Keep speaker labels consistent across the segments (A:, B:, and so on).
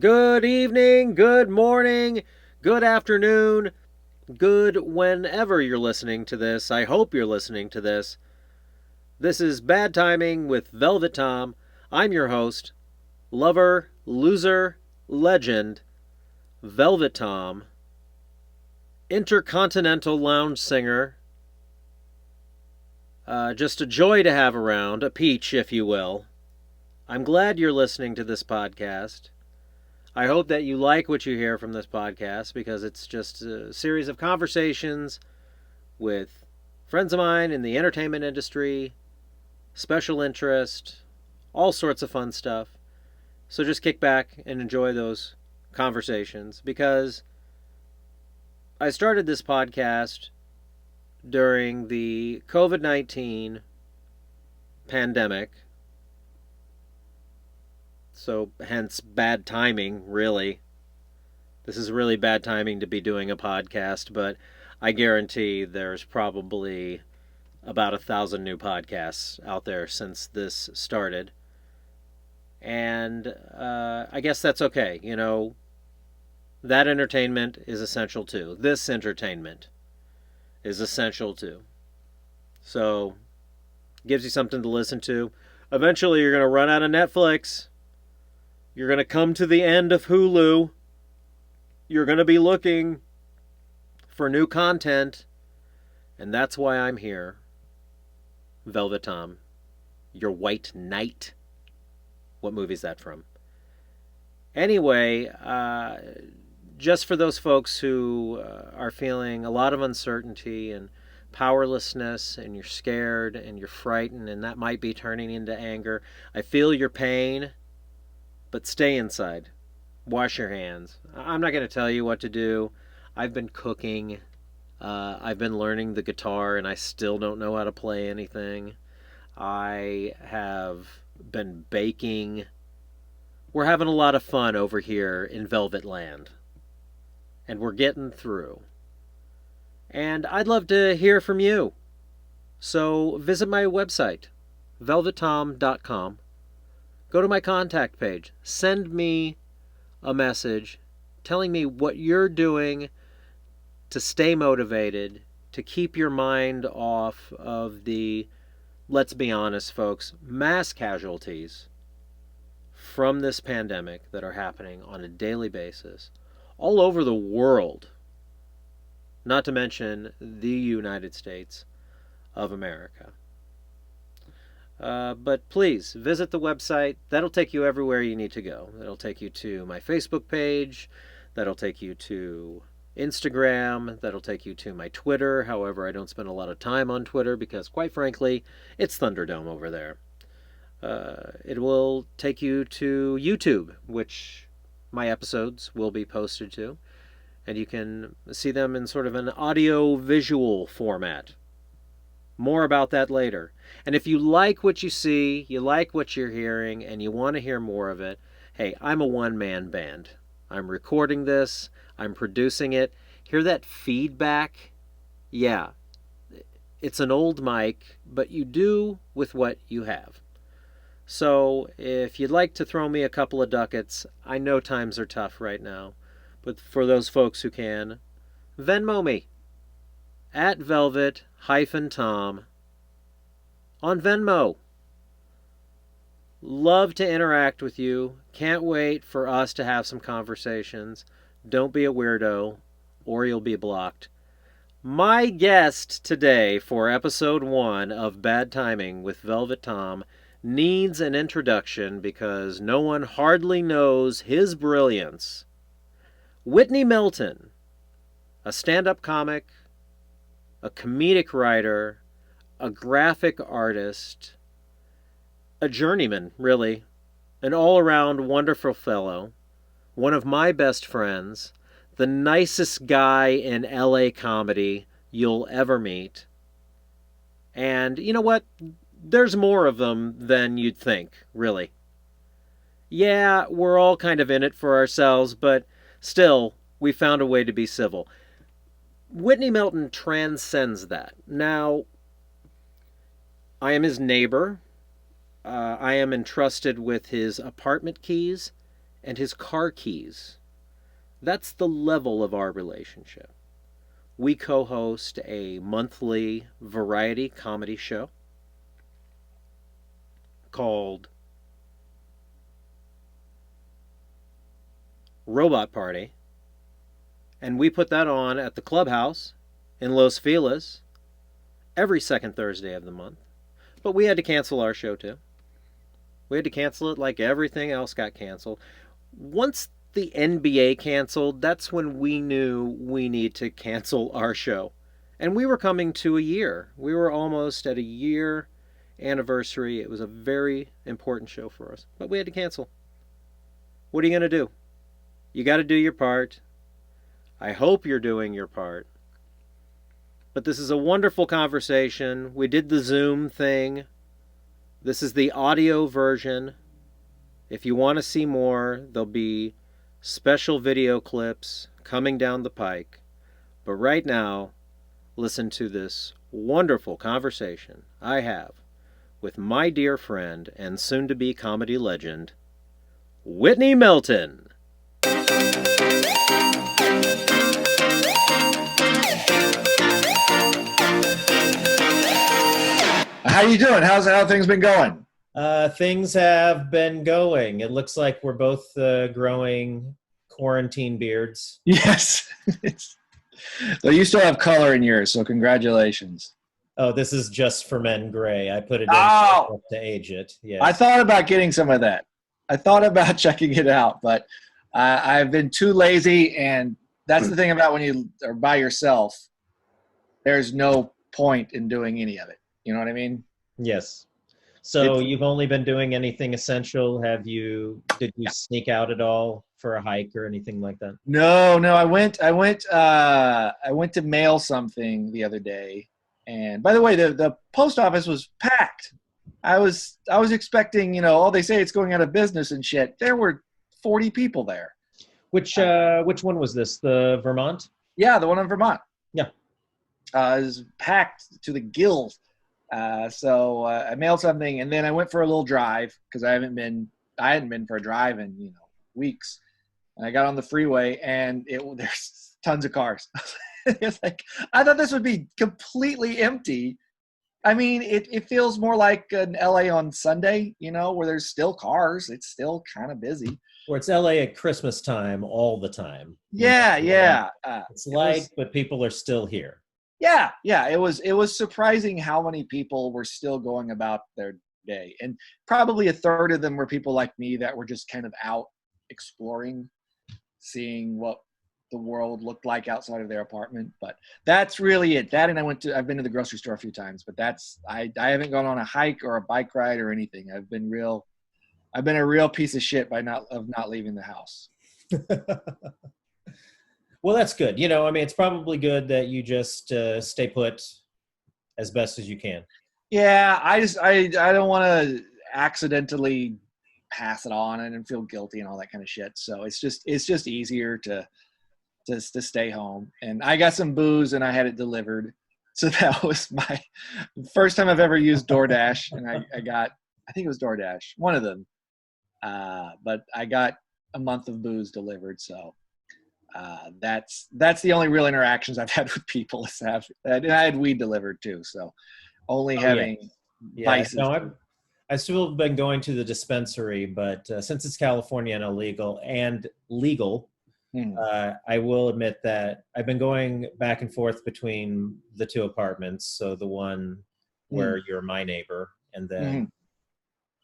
A: Good evening, good morning, good afternoon, good whenever you're listening to this. I hope you're listening to this. This is Bad Timing with Velvet Tom. I'm your host, lover, loser, legend, Velvet Tom, intercontinental lounge singer. Just a joy to have around, a peach, if you will. I'm glad you're listening to this podcast. I hope that you like what you hear from this podcast because it's just a series of conversations with friends of mine in the entertainment industry, special interest, all sorts of fun stuff. So just kick back and enjoy those conversations because I started this podcast during the COVID-19 pandemic. So, hence, bad timing, really. This is really bad timing to be doing a podcast, but I guarantee there's probably about 1,000 new podcasts out there since this started. And I guess that's okay. You know, that entertainment is essential too. This entertainment is essential too. So, gives you something to listen to. Eventually, you're going to run out of Netflix. You're going to come to the end of Hulu. You're going to be looking for new content. And that's why I'm here. Velvet Tom. Your White Knight. What movie's that from? Anyway, just for those folks who are feeling a lot of uncertainty and powerlessness, and you're scared and you're frightened, and that might be turning into anger. I feel your pain. But stay inside. Wash your hands. I'm not going to tell you what to do. I've been cooking. I've been learning the guitar, and I still don't know how to play anything. I have been baking. We're having a lot of fun over here in Velvet Land. And we're getting through. And I'd love to hear from you. So visit my website, velvettom.com. Go to my contact page. Send me a message telling me what you're doing to stay motivated, to keep your mind off of the, let's be honest, folks, mass casualties from this pandemic that are happening on a daily basis all over the world, not to mention the United States of America. But please visit the website. That'll take you everywhere you need to go. That'll take you to my Facebook page. That'll take you to Instagram. That'll take you to my Twitter. However, I don't spend a lot of time on Twitter because, quite frankly, it's Thunderdome over there. It will take you to YouTube, which my episodes will be posted to. And you can see them in sort of an audio-visual format. More about that later. And if you like what you see, you like what you're hearing, and you want to hear more of it, hey, I'm a one-man band. I'm recording this. I'm producing it. Hear that feedback? Yeah. It's an old mic, but you do with what you have. So if you'd like to throw me a couple of ducats, I know times are tough right now, but for those folks who can, Venmo me. At Velvet-Tom on Venmo. Love to interact with you. Can't wait for us to have some conversations. Don't be a weirdo or you'll be blocked. My guest today for episode 1 of Bad Timing with Velvet Tom needs an introduction because no one hardly knows his brilliance. Whitney Melton, a stand-up comic, a comedic writer, a graphic artist, a journeyman, really, an all-around wonderful fellow, one of my best friends, the nicest guy in LA comedy you'll ever meet. And you know what? There's more of them than you'd think, really. Yeah, we're all kind of in it for ourselves, but still, we found a way to be civil. Whitney Melton transcends that. Now, I am his neighbor. I am entrusted with his apartment keys and his car keys. That's the level of our relationship. We co host a monthly variety comedy show called Robot Party, and we put that on at the clubhouse in Los Feliz every second Thursday of the month. But we had to cancel our show too. We had to cancel it like everything else got canceled. Once the NBA canceled, that's when we knew we need to cancel our show. And we were coming to a year. We were almost at a year anniversary. It was a very important show for us. But we had to cancel. What are you going to do? You got to do your part. I hope you're doing your part. But this is a wonderful conversation. We did the Zoom thing. This is the audio version. If you want to see more, there'll be special video clips coming down the pike. But right now, listen to this wonderful conversation I have with my dear friend and soon-to-be comedy legend, Whitney Melton.
B: How you doing? How things been going?
A: Things have been going. It looks like we're both growing quarantine beards.
B: Yes. Well, you still have color in yours, so congratulations.
A: Oh, this is just for men gray. I put it in to age it. Yeah.
B: I thought about getting some of that. I thought about checking it out, but I've been too lazy, and that's the thing about when you are by yourself. There's no point in doing any of it. You know what I mean?
A: Yes. So you've only been doing anything essential. Did you sneak out at all for a hike or anything like that?
B: No. I went to mail something the other day. And by the way, the post office was packed. I was expecting, they say it's going out of business and shit. There were 40 people there.
A: Which one was this? The Vermont?
B: Yeah, the one in Vermont.
A: Yeah.
B: It was packed to the gills. So I mailed something, and then I went for a little drive because I hadn't been for a drive in weeks. And I got on the freeway, and there's tons of cars. It's like I thought this would be completely empty. I mean, it feels more like an LA on Sunday, where there's still cars. It's still kind of busy.
A: Or it's LA at Christmas time all the time.
B: Yeah.
A: It's light, but people are still here.
B: Yeah. It was surprising how many people were still going about their day. And probably a third of them were people like me that were just kind of out exploring, seeing what the world looked like outside of their apartment. But that's really it. That, and I've been to the grocery store a few times, but I haven't gone on a hike or a bike ride or anything. I've been a real piece of shit by not leaving the house.
A: Well, that's good. It's probably good that you just stay put as best as you can.
B: Yeah, I don't want to accidentally pass it on and feel guilty and all that kind of shit. So it's just easier to stay home. And I got some booze and I had it delivered. So that was my first time I've ever used DoorDash, and I think it was DoorDash, one of them. But I got a month of booze delivered, so. That's the only real interactions I've had with people and I had weed delivered too. So only having vices.
A: No, I've still been going to the dispensary, but since it's California and legal, I will admit that I've been going back and forth between the two apartments. So the one where you're my neighbor, and then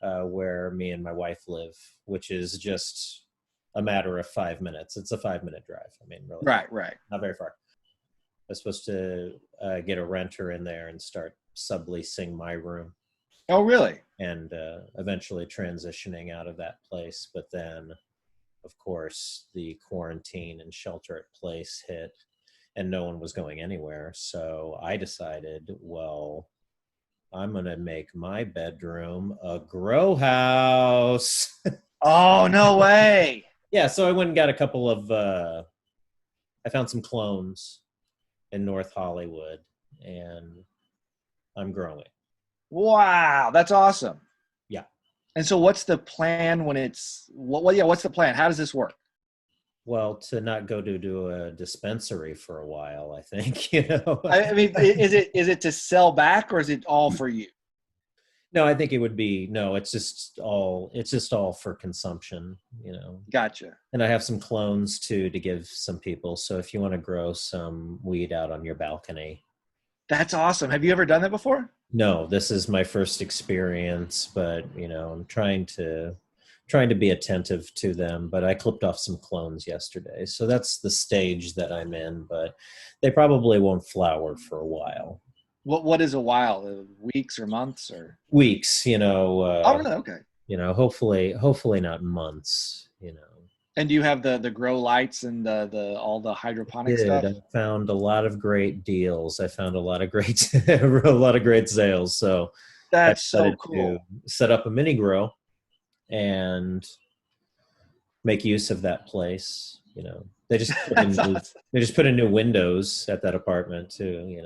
A: where me and my wife live, which is just a matter of 5 minutes. It's a 5-minute drive. I mean, really.
B: Right.
A: Not very far. I was supposed to get a renter in there and start subleasing my room.
B: Oh, really?
A: And eventually transitioning out of that place. But then, of course, the quarantine and shelter at place hit, and no one was going anywhere. So I decided, well, I'm going to make my bedroom a grow house.
B: Oh, no way.
A: Yeah, so I went and got a couple of, I found some clones in North Hollywood, and I'm growing.
B: Wow, that's awesome.
A: Yeah.
B: And so what's the plan when it's yeah, what's the plan? How does this work?
A: Well, to not go to a dispensary for a while, I think, you know.
B: I mean, is it to sell back, or is it all for you?
A: No, I think it would be no, it's just all for consumption, you know.
B: Gotcha.
A: And I have some clones too to give some people. So if you want to grow some weed out on your balcony.
B: That's awesome. Have you ever done that before?
A: No, this is my first experience, but I'm trying to be attentive to them, but I clipped off some clones yesterday. So that's the stage that I'm in, but they probably won't flower for a while.
B: What is a while? Weeks or months or?
A: Weeks,
B: Oh, really? Okay.
A: hopefully not months.
B: And do you have the grow lights and the all the hydroponic
A: Did
B: stuff?
A: I found a lot of great deals. I found a lot of great a lot of great sales. So I
B: That's so
A: decided to
B: cool.
A: set up a mini grow and make use of that place. They just put in
B: That's awesome.
A: new windows at that apartment too.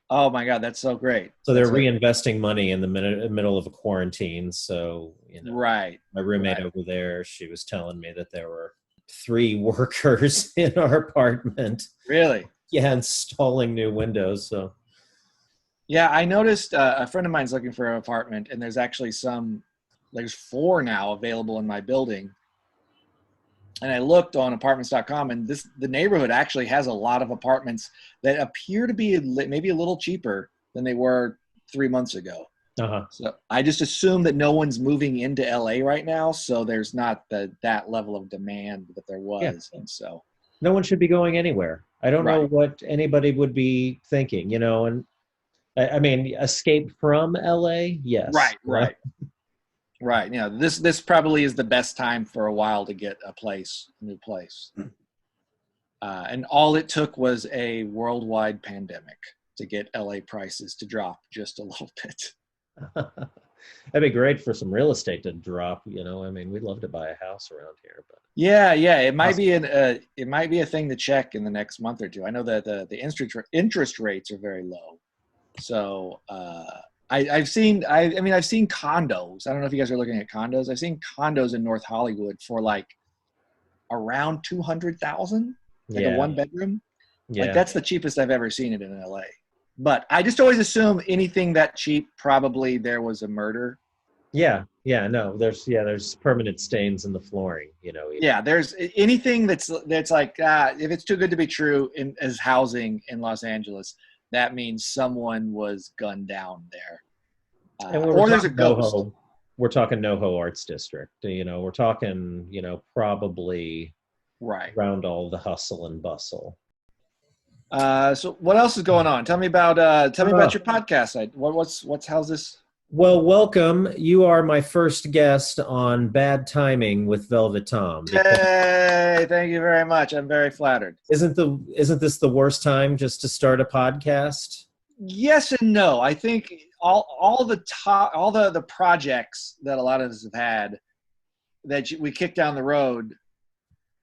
B: Oh my God, that's so great.
A: So they're
B: That's so
A: reinvesting money in the middle of a quarantine. So,
B: right.
A: my roommate
B: Right.
A: over there, she was telling me that there were 3 workers in our apartment,
B: Really?
A: yeah, installing new windows. So,
B: Yeah, I noticed a friend of mine's looking for an apartment, and there's 4 now available in my building. And I looked on apartments.com, and the neighborhood actually has a lot of apartments that appear to be maybe a little cheaper than they were 3 months ago.
A: uh-huh.
B: So I just assume that no one's moving into LA right now, so there's not that level of demand that there
A: Yeah,
B: was, and so
A: no one should be going anywhere. I don't know
B: right,
A: what anybody would be thinking. And I mean, escape from LA, yes.
B: right, right, right. This probably is the best time for a while to get a new place, and all it took was a worldwide pandemic to get LA prices to drop just a little bit.
A: That'd be great for some real estate to drop. I mean, we'd love to buy a house around here, but
B: Yeah, yeah, it might
A: awesome.
B: be it might be a thing to check in the next month or two. I know that the interest rates are very low, so I've seen condos. I don't know if you guys are looking at condos. I've seen condos in North Hollywood for like around 200,000, like a
A: Yeah,
B: 1 bedroom. Like
A: yeah,
B: that's the cheapest I've ever seen it in LA. But I just always assume anything that cheap, probably there was a murder.
A: yeah. No, there's permanent stains in the flooring. Even.
B: Yeah, there's anything that's like if it's too good to be true as housing in Los Angeles, that means someone was gunned down there,
A: And we were
B: or there's a
A: talking
B: ghost.
A: NoHo. We're talking NoHo Arts District. We're talking, probably
B: Right.
A: around all the hustle and bustle.
B: So what else is going on? Tell me about
A: Uh,
B: your podcast. What's how's this?
A: well, welcome. You are my first guest on Bad Timing with Velvet Tom. Because
B: Yay! Thank you very much. I'm very flattered.
A: isn't this the worst time just to start a podcast?
B: Yes and no. I think all the projects that a lot of us have had that we kicked down the road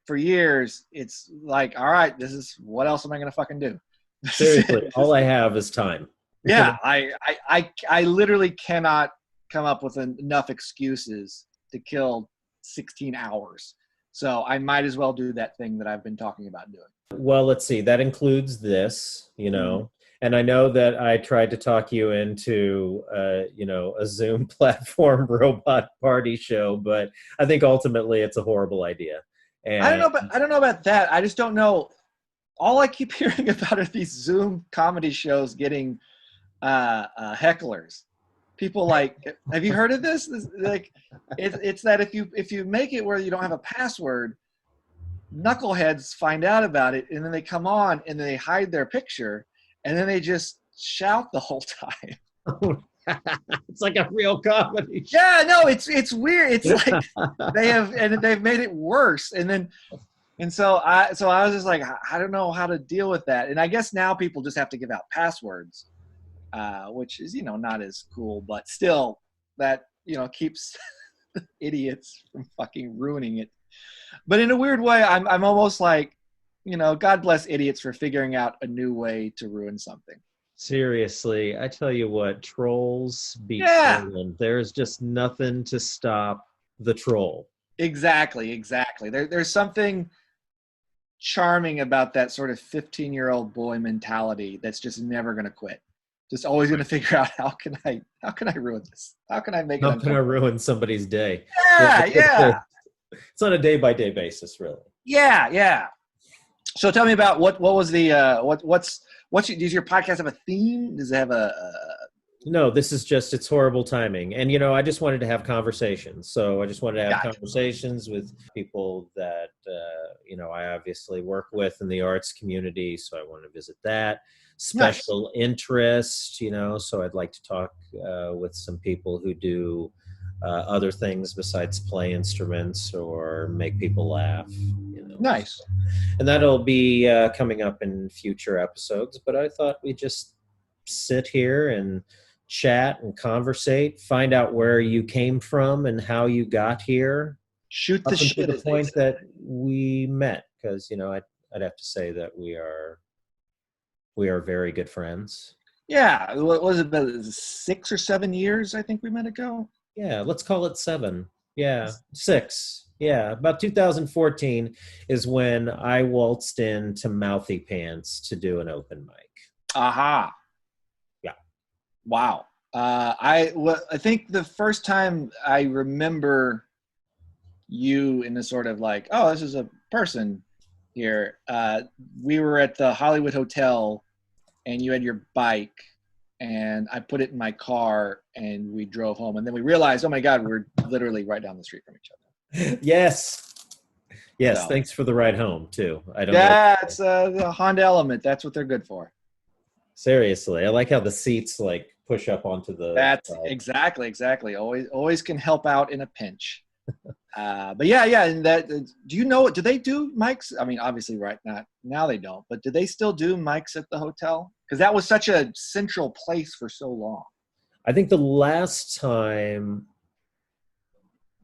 B: for years, it's like, all right, this is what else am I going to fucking do? This is
A: Seriously,
B: it.
A: all I have is time.
B: Yeah, I literally cannot come up with enough excuses to kill 16 hours. So I might as well do that thing that I've been talking about doing.
A: Well, let's see. That includes this,
B: Mhm.
A: and I know that I tried to talk you into, a Zoom platform robot party show, but I think ultimately it's a horrible idea. And
B: I don't know about that. I just don't know. All I keep hearing about are these Zoom comedy shows getting hecklers. People like, have you heard of like, it's that if you make it where you don't have a password, knuckleheads find out about it, and then they come on and they hide their picture, and then they just shout the whole time.
A: it's like a real comedy show.
B: Yeah, no, it's weird. It's like they've made it worse, and so I was just like, I don't know how to deal with that, and I guess now people just have to give out passwords, which is not as cool, but still that keeps idiots from fucking ruining it. But in a weird way, I'm almost like, God bless idiots for figuring out a new way to ruin something.
A: Seriously, I tell you what, trolls beat
B: Yeah,
A: trolling. There's just nothing to stop the troll.
B: exactly. There's something charming about that sort of 15-year-old boy mentality that's just never going to quit. Just always going to figure out how can I ruin this? How can I make it
A: How can I
B: uncomfortable?
A: ruin somebody's day? Well,
B: Yeah.
A: it's on a day by day basis, really.
B: Yeah. So tell me about what was the does your podcast have a theme? Does it have a
A: No, this is just it's horrible timing. And I just wanted to have conversations. So I just wanted to have
B: gotcha?
A: conversations with people that I obviously work with in the arts community. So I want to visit that.
B: Nice.
A: Special interest, so I'd like to talk with some people who do other things besides play instruments or make people laugh.
B: Nice.
A: And that'll be coming up in future episodes. But I thought we'd just sit here and chat and conversate, find out where you came from and how you got here,
B: Shoot the
A: up until
B: shit,
A: the
B: as they
A: point
B: say.
A: that we met. Because I'd have to say that we are very good friends.
B: Yeah. What was it? About 6 or 7 years, I think we met ago.
A: Yeah, let's call it 7. Yeah, 6. Yeah, about 2014 is when I waltzed into Mouthy Pants to do an open mic.
B: Aha.
A: Yeah.
B: Wow. I think the first time I remember you in the sort of like, oh, this is a person here. We were at the Hollywood Hotel, and you had your bike, and I put it in my car, and we drove home, and then we realized, oh my God, we're literally right down the street from each other.
A: Yes. Yes,
B: So
A: thanks for the ride home too. I don't know.
B: yeah, it's the Honda Element. That's what they're good for.
A: Seriously, I like how the seats like push up onto the
B: That's
A: side.
B: exactly. Always can help out in a pinch. But yeah. And that, do you know? Do they do mics? I mean, obviously, right now they don't. But do they still do mics at the hotel? Because that was such a central place for so long.
A: I think the last time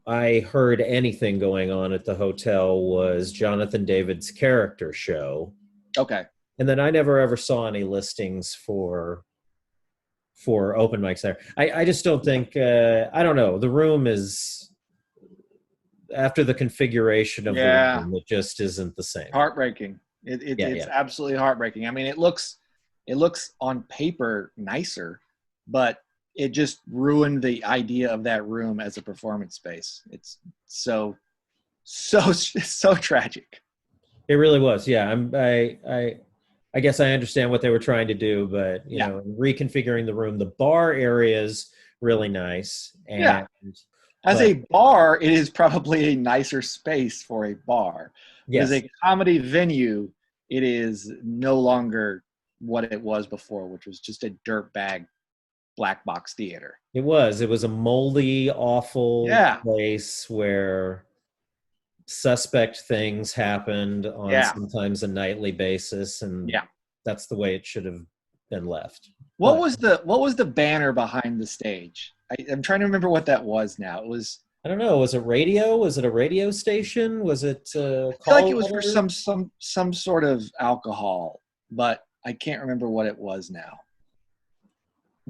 A: I heard anything going on at the hotel was Jonathan David's character show.
B: Okay.
A: And then I never ever saw any listings for open mics there. I just don't think I don't know. The room is after the configuration of the
B: Yeah.
A: room, it just isn't the same.
B: Heartbreaking.
A: Yeah,
B: It's
A: yeah.
B: absolutely heartbreaking. I mean, it looks on paper nicer, but it just ruined the idea of that room as a performance space. It's so tragic.
A: It really was. Yeah, I guess I understand what they were trying to do, but
B: Yeah.
A: reconfiguring the room, the bar area is really nice,
B: Yeah.
A: and
B: As
A: but
B: a bar, it is probably a nicer space for a bar. But as
A: yes,
B: a comedy venue, it is no longer what it was before, which was just a dirtbag black box theater.
A: it was a moldy, awful
B: Yeah.
A: place where suspect things happened on
B: Yeah.
A: sometimes a nightly basis, and
B: Yeah.
A: that's the way it should have been left.
B: What
A: But
B: was the banner behind the stage? I'm trying to remember what that was now. It was
A: I don't know. Was it radio? Was it a radio station? Was it
B: I feel like it
A: call
B: was for
A: letters?
B: some sort of alcohol, but I can't remember what it was now.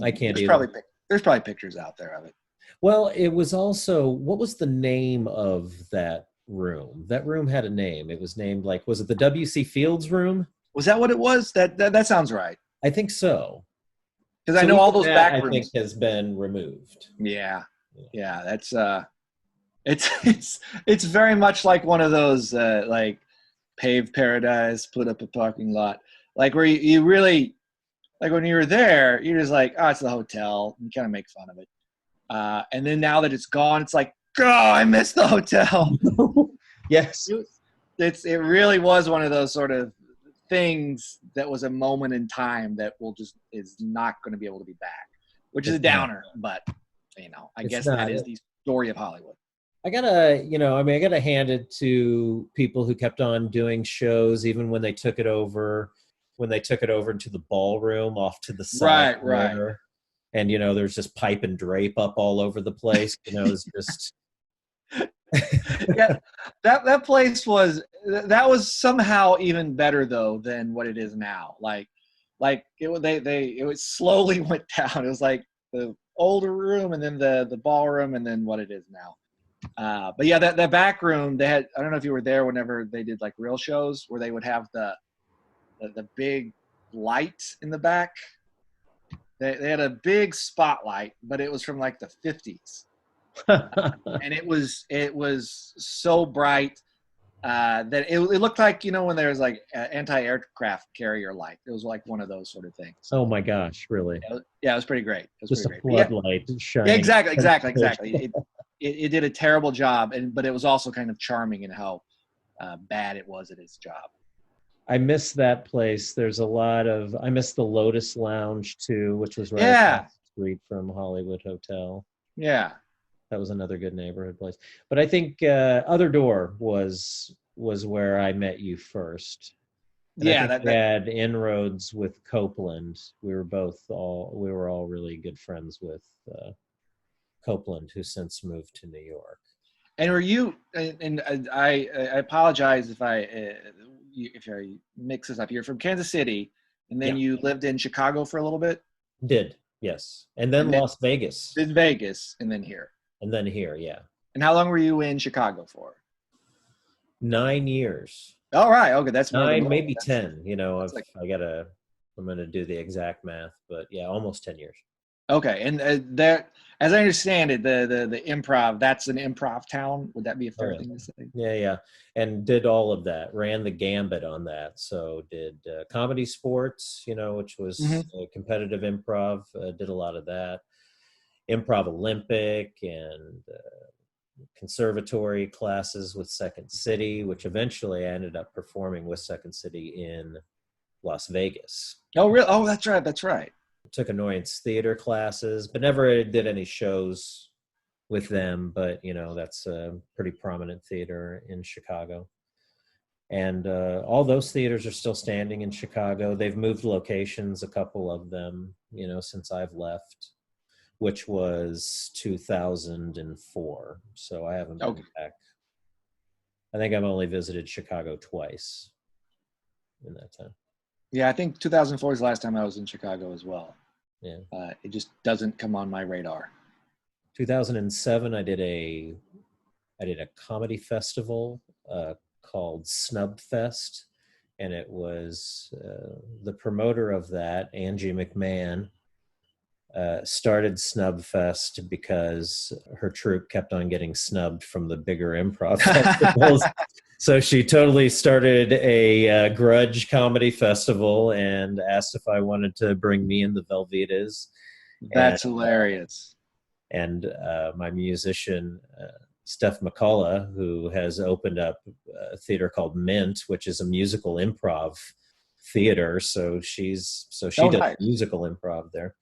A: I can't
B: There's
A: either.
B: probably there's probably pictures out there of it.
A: Well, it was also what was the name of that room? That room had a name. It was named like was it the W.C. Fields room?
B: Was that what it was? That sounds right.
A: I think so.
B: Because I
A: So
B: know all
A: even
B: those
A: that
B: back
A: I think
B: rooms.
A: has been removed.
B: Yeah, yeah. That's it's very much like one of those like paved paradise, put up a parking lot, like where you really like when you were there, you're just like, oh, it's the hotel. You kind of make fun of it, and then now that it's gone, it's like, oh, I miss the hotel.
A: Yes.
B: It really was one of those sort of things that was a moment in time that will just is not going to be able to be back, which is a
A: It's not.
B: downer, but I
A: It's
B: guess that
A: not.
B: is the story of Hollywood.
A: I gotta, I mean, I gotta hand it to people who kept on doing shows even when they took it over into the ballroom off to the side
B: Right.
A: there. And there's just pipe and drape up all over the place. It's just
B: Yeah, that place was that was somehow even better though than what it is now. Like like it was slowly went down. It was like the older room and then the ballroom and then what it is now. But yeah, that back room they had. I don't know if you were there whenever they did like real shows where they would have the big light in the back. They had a big spotlight, but it was from like the 50s, and it was so bright that it looked like, when there's like anti-aircraft carrier light. It was like one of those sort of things.
C: Oh my gosh, really?
B: Yeah, it was pretty great. It was
C: Just a
B: pretty great.
C: floodlight
B: Yeah,
C: shining.
B: exactly. It did a terrible job, but it was also kind of charming in how bad it was at its job.
C: I miss that place. I miss the Lotus Lounge too, which was right
B: Yeah.
C: across the street from Hollywood Hotel.
B: Yeah.
C: That was another good neighborhood place. But I think Other Door was where I met you first. And I think we had inroads with Copeland. We were all really good friends with Copeland, who since moved to New York.
B: And were you? And I apologize if I mix this up. You're from Kansas City, and then you lived in Chicago for a little bit.
C: Did, yes, and then Las Vegas.
B: Did Vegas, and then here.
C: And then here, yeah.
B: And how long were you in Chicago for?
C: 9 years.
B: All right. Okay, that's
C: 9, maybe 10.
B: I'm
C: going to do the exact math, but yeah, almost 10 years.
B: Okay, and there, as I understand it, the improv, that's an improv town. Would that be a fair thing to say?
C: Yeah, and did all of that. Ran the gambit on that. So did comedy sports, which was competitive improv. Did a lot of that. Improv Olympic and conservatory classes with Second City, which eventually I ended up performing with Second City in Las Vegas.
B: Oh, really? Oh, that's right.
C: Took annoyance theater classes, but never did any shows with them. But, that's a pretty prominent theater in Chicago. And all those theaters are still standing in Chicago. They've moved locations, a couple of them, since I've left, which was 2004. So I haven't been back. I think I've only visited Chicago twice in that time.
B: Yeah, I think 2004 is the last time I was in Chicago as well.
C: Yeah.
B: It just doesn't come on my radar.
C: 2007, I did a comedy festival called Snub Fest, and it was the promoter of that, Angie McMahon, started Snub Fest because her troupe kept on getting snubbed from the bigger improv festivals. So she totally started a grudge comedy festival and asked if I wanted to bring me and the Velvetas.
B: That's hilarious.
C: And my musician, Steph McCullough, who has opened up a theater called Mint, which is a musical improv theater. So she does musical improv there.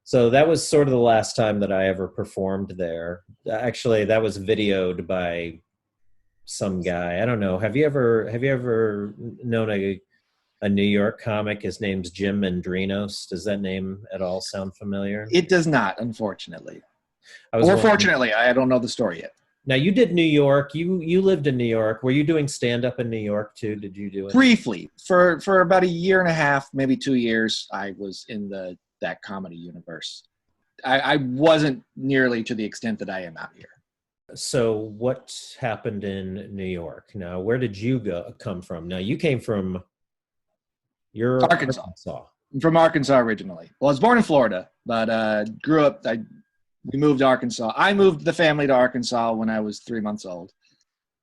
C: So that was sort of the last time that I ever performed there. Actually, that was videoed by some guy. I don't know. Have you ever known a New York comic? His name's Jim Mendrinos. Does that name at all sound familiar?
B: It does not, unfortunately. Fortunately, I don't know the story yet.
C: Now, you did New York. You lived in New York. Were you doing stand-up in New York too? Did you do it?
B: Briefly. For about a year and a half, maybe 2 years, I was in that comedy universe. I wasn't nearly to the extent that I am out here.
C: So what happened in New York? Now, where did you come from? Now, you came from
B: Arkansas. I'm from Arkansas originally. Well, I was born in Florida, but grew up. We moved to Arkansas. I moved the family to Arkansas when I was 3 months old.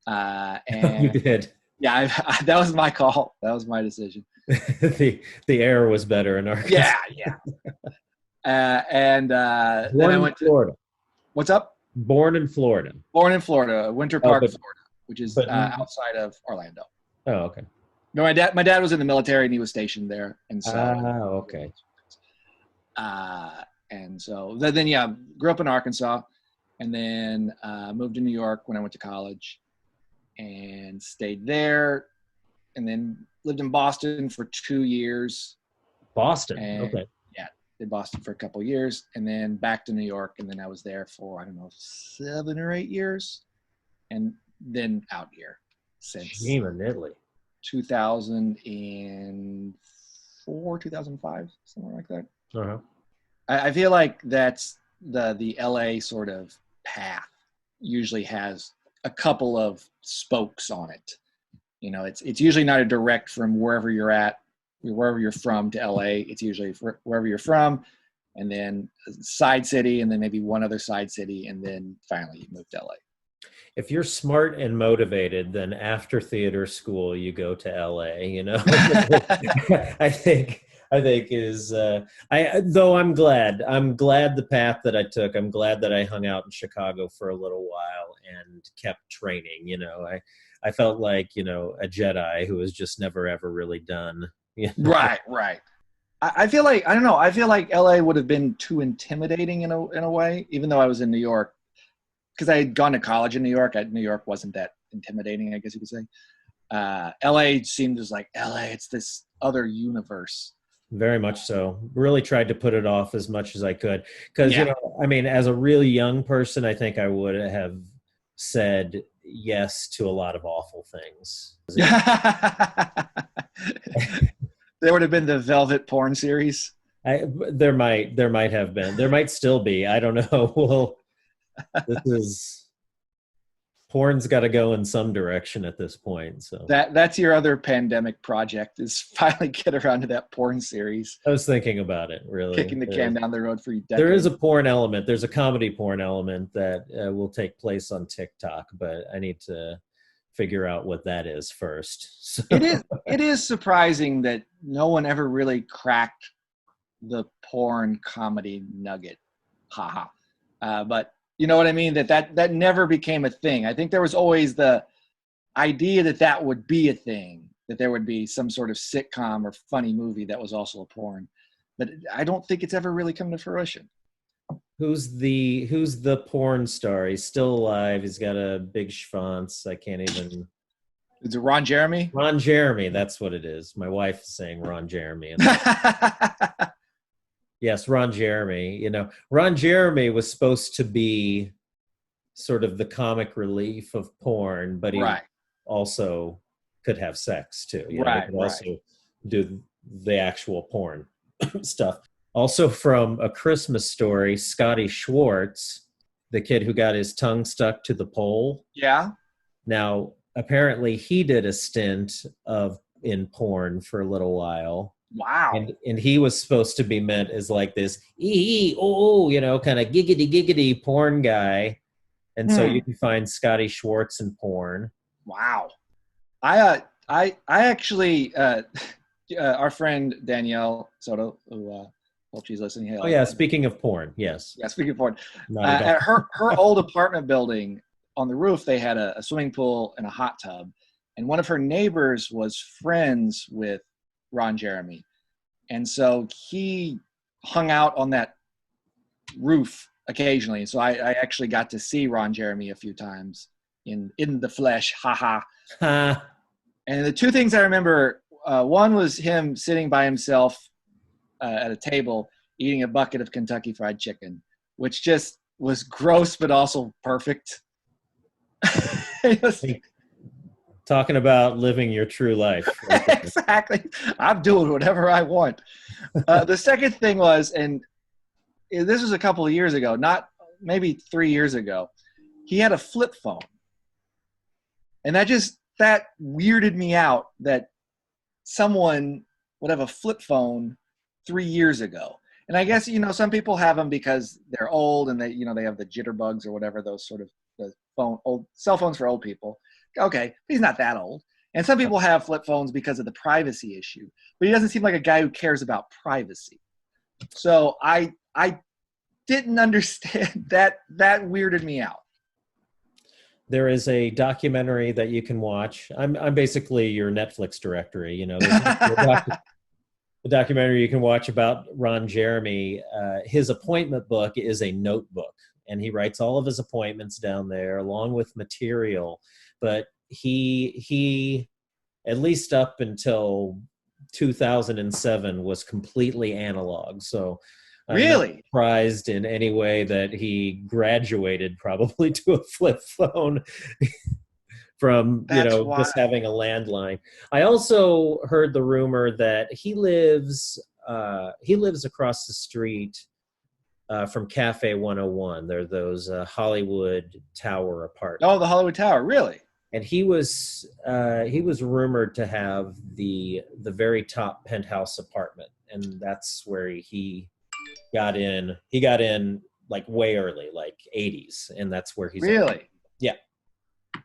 B: And
C: you did?
B: Yeah, that was my call. That was my decision.
C: the air was better in Arkansas.
B: Yeah. And then I went to
C: Florida.
B: What's up?
C: Born in Florida,
B: Winter Park, Florida, which is outside of Orlando.
C: Oh, okay.
B: No, my dad was in the military and he was stationed there, and so.
C: Okay.
B: And so then grew up in Arkansas, and then moved to New York when I went to college, and stayed there, and then lived in Boston for 2 years.
C: Boston, okay.
B: Did Boston for a couple years, and then back to New York, and then I was there for 7 or 8 years, and then out here since
C: 2004.
B: 2004, 2005, something like that.
C: Uh-huh.
B: I feel like that's the LA sort of path usually has a couple of spokes on it. You know, it's usually not a direct from wherever you're at, wherever you're from to LA. It's usually wherever you're from, and then a side city, and then maybe one other side city, and then finally you move to LA.
C: If you're smart and motivated, then after theater school, you go to LA, you know. I think is though I'm glad the path that I took. I'm glad that I hung out in Chicago for a little while and kept training, you know. I felt like, you know, a Jedi who was just never ever really done. You know?
B: Right. I feel like, I don't know, I feel like LA would have been too intimidating in a way, even though I was in New York, because I had gone to college in New York. New York wasn't that intimidating, I guess you could say. LA seemed as like, LA, it's this other universe.
C: Very much so. Really tried to put it off as much as I could. Because,
B: Yeah.
C: you know, I mean, as a really young person, I think I would have said yes to a lot of awful things.
B: There would have been the Velvet porn series.
C: There might have been. There might still be. I don't know. Well, porn's got to go in some direction at this point. So
B: that's your other pandemic project, is finally get around to that porn series.
C: I was thinking about it, really.
B: Kicking the can down the road for you.
C: There is a porn element. There's a comedy porn element that will take place on TikTok, but I need to figure out what that is first. So.
B: It is surprising that no one ever really cracked the porn comedy nugget. Haha. But you know what I mean? That never became a thing. I think there was always the idea that would be a thing, that there would be some sort of sitcom or funny movie that was also a porn. But I don't think it's ever really come to fruition.
C: Who's the porn star? He's still alive. He's got a big schwanz. I can't even.
B: Is it Ron Jeremy?
C: Ron Jeremy, that's what it is. My wife is saying Ron Jeremy. Yes, Ron Jeremy. You know, Ron Jeremy was supposed to be sort of the comic relief of porn, but he also could have sex too. You know, he could also do the actual porn stuff. Also from A Christmas Story, Scotty Schwartz, the kid who got his tongue stuck to the pole.
B: Yeah.
C: Now, apparently he did a stint in porn for a little while.
B: Wow.
C: And he was supposed to be meant as like this, you know, kind of giggity porn guy. And so you can find Scotty Schwartz in porn.
B: Wow. I actually, our friend Danielle Soto, who hope she's listening.
C: Oh yeah, speaking of porn, yes.
B: Yeah, speaking of porn. At her old apartment building, on the roof, they had a swimming pool and a hot tub. And one of her neighbors was friends with Ron Jeremy. And so he hung out on that roof occasionally. So I actually got to see Ron Jeremy a few times in the flesh. Haha. And the two things I remember, one was him sitting by himself at a table eating a bucket of Kentucky Fried Chicken, which just was gross but also perfect.
C: Talking about living your true life.
B: Exactly. I'm doing whatever I want. The second thing was, and this was a couple of years ago, not maybe 3 years ago, he had a flip phone. And that weirded me out that someone would have a flip phone 3 years ago. And I guess, you know, some people have them because they're old and they have the jitterbugs or whatever, those sort of old cell phones for old people. Okay, he's not that old. And some people have flip phones because of the privacy issue, but he doesn't seem like a guy who cares about privacy. So I didn't understand that weirded me out.
C: There is a documentary that you can watch. I'm basically your Netflix directory. You know, the documentary you can watch about Ron Jeremy. His appointment book is a notebook, and he writes all of his appointments down there along with material. But he at least up until 2007 was completely analog. So
B: really?
C: not surprised in any way that he graduated probably to a flip phone from
B: That's why.
C: just having a landline. I also heard the rumor that he lives across the street from Cafe 101. They're those Hollywood Tower apartments.
B: Oh, the Hollywood Tower, really?
C: And he was rumored to have the very top penthouse apartment, and that's where he got in. He got in like way early, like 80s, and that's where he's
B: Really?
C: Yeah.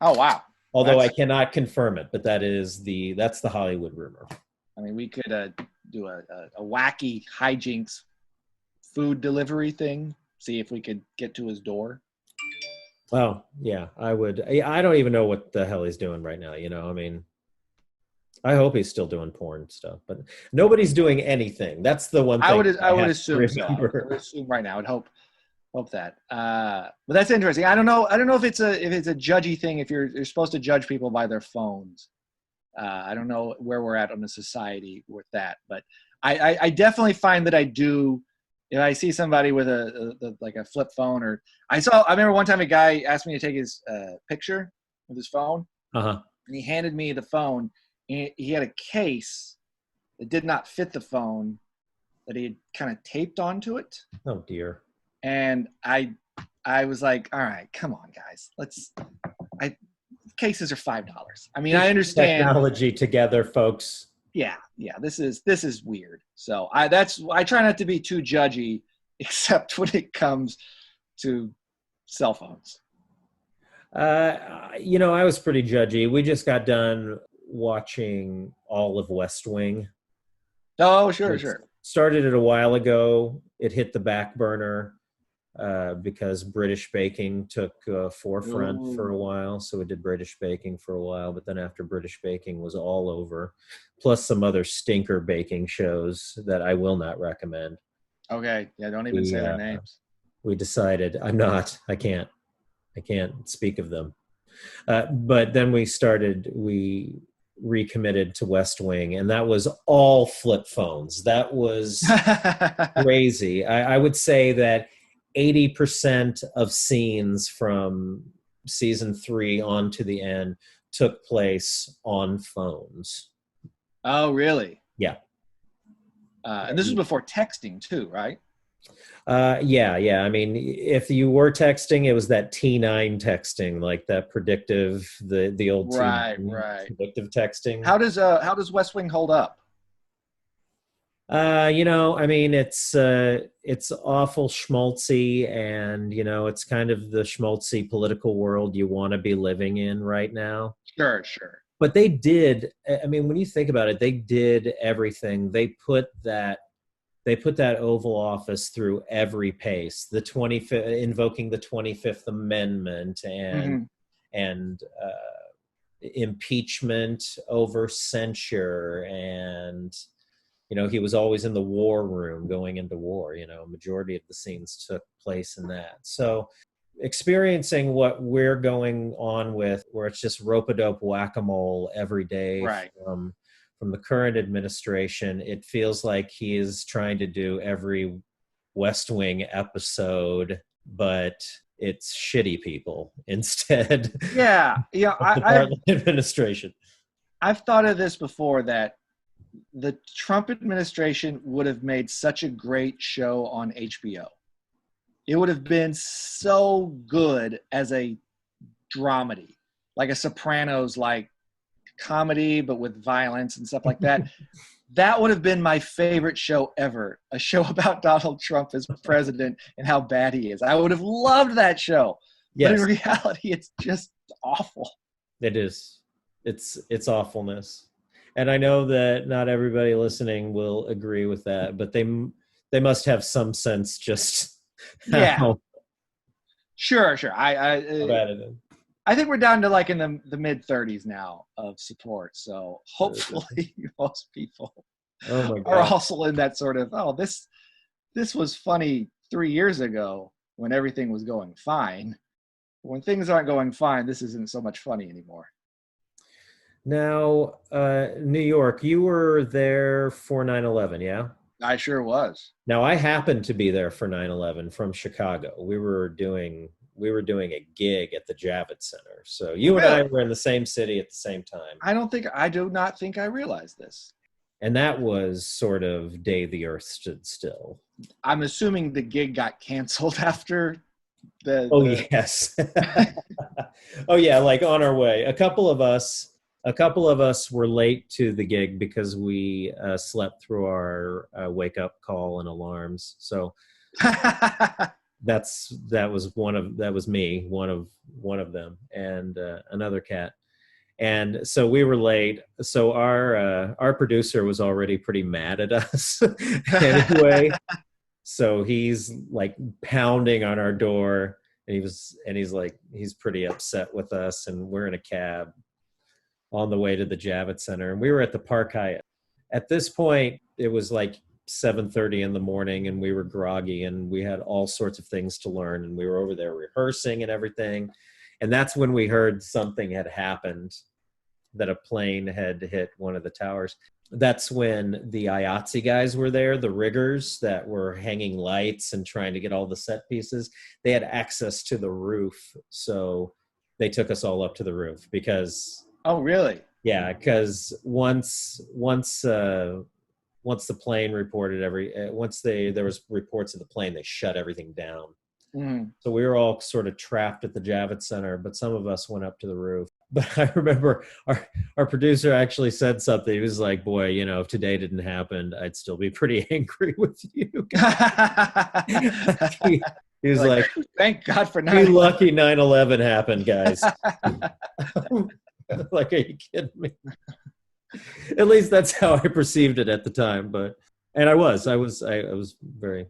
B: Oh, wow.
C: Although I
B: That's,
C: cannot confirm it, but that's the Hollywood rumor.
B: I mean, we could do a wacky hijinks food delivery thing. See if we could get to his door.
C: Oh, yeah, I would. I don't even know what the hell he's doing right now. I mean, I hope he's still doing porn stuff, but nobody's doing anything. That's the one thing
B: I would
C: have to
B: assume so. I
C: remember.
B: would assume right now. I'd hope that. But that's interesting. I don't know if it's a judgy thing. If you're supposed to judge people by their phones. I don't know where we're at on the society with that, but I definitely find that I do. If I see somebody with like a flip phone, or I remember one time a guy asked me to take his picture with his phone,
C: Uh-huh.
B: and he handed me the phone. And he had a case that did not fit the phone that he had kind of taped onto it.
C: Oh dear.
B: And I was like, all right, come on, guys, cases are $5. I mean, I understand
C: Technology together, folks.
B: Yeah, this is weird. So I try not to be too judgy, except when it comes to cell phones.
C: I was pretty judgy. We just got done watching all of West Wing.
B: Oh, sure.
C: Started it a while ago. It hit the back burner because British baking took forefront for a while. So we did British baking for a while, but then after British baking was all over, plus some other stinker baking shows that I will not recommend.
B: Okay, yeah, don't even say their names.
C: We decided I can't speak of them. But then we recommitted to West Wing, and that was all flip phones. That was crazy. I would say that 80% of scenes from season 3 on to the end took place on phones.
B: Oh, really?
C: Yeah.
B: And this was before texting too, right?
C: Yeah. I mean, if you were texting, it was that T9 texting, like that predictive, the old
B: right.
C: predictive texting.
B: How does West Wing hold up?
C: I mean, it's awful schmaltzy, and it's kind of the schmaltzy political world you want to be living in right now.
B: Sure.
C: But they did. I mean, when you think about it, they did everything. They put that Oval Office through every pace. The 25th, invoking the 25th Amendment, and impeachment over censure, and he was always in the war room going into war. Majority of the scenes took place in that. So experiencing what we're going on with, where it's just rope-a-dope whack-a-mole every day,
B: right,
C: from the current administration, it feels like he is trying to do every West Wing episode, but it's shitty people instead.
B: Yeah.
C: Administration.
B: I've thought of this before, that the Trump administration would have made such a great show on HBO. It would have been so good as a dramedy, like a Sopranos, like comedy, but with violence and stuff like that. That would have been my favorite show ever. A show about Donald Trump as president and how bad he is. I would have loved that show. Yes. But in reality, it's just awful.
C: It is. It's awfulness. And I know that not everybody listening will agree with that, but they must have some sense just how
B: Sure.
C: how bad it is.
B: I think we're down to like in the mid 30s now of support. So hopefully most people are also in that sort of, this was funny 3 years ago when everything was going fine. When things aren't going fine, this isn't so much funny anymore.
C: Now, New York, you were there for 9/11, yeah?
B: I sure was.
C: Now, I happened to be there for 9/11 from Chicago. We were doing we were doing a gig at the Javits Center. So you and I were in the same city at the same time.
B: I do not think I realized this.
C: And that was sort of day the earth stood still.
B: I'm assuming the gig got canceled after
C: yes. Oh yeah, like on our way. A couple of us were late to the gig because we slept through our wake up call and alarms. So that was me, one of them, and another cat. And so we were late. So our producer was already pretty mad at us anyway. So he's like pounding on our door, and he's pretty upset with us, and we're in a cab on the way to the Javits Center, and we were at the Park Hyatt. At this point, it was like 7:30 in the morning, and we were groggy, and we had all sorts of things to learn, and we were over there rehearsing and everything. And that's when we heard something had happened, that a plane had hit one of the towers. That's when the IATSE guys were there, the riggers that were hanging lights and trying to get all the set pieces. They had access to the roof, so they took us all up to the roof because...
B: Oh, really?
C: Yeah, because once the plane reported there was reports of the plane, they shut everything down.
B: Mm-hmm.
C: So we were all sort of trapped at the Javits Center, but some of us went up to the roof. But I remember our producer actually said something. He was like, boy, if today didn't happen, I'd still be pretty angry with you. he was like,
B: thank God for
C: 9/11. Be lucky 9/11 happened, guys. Like, are you kidding me? At least that's how I perceived it at the time. And I was very,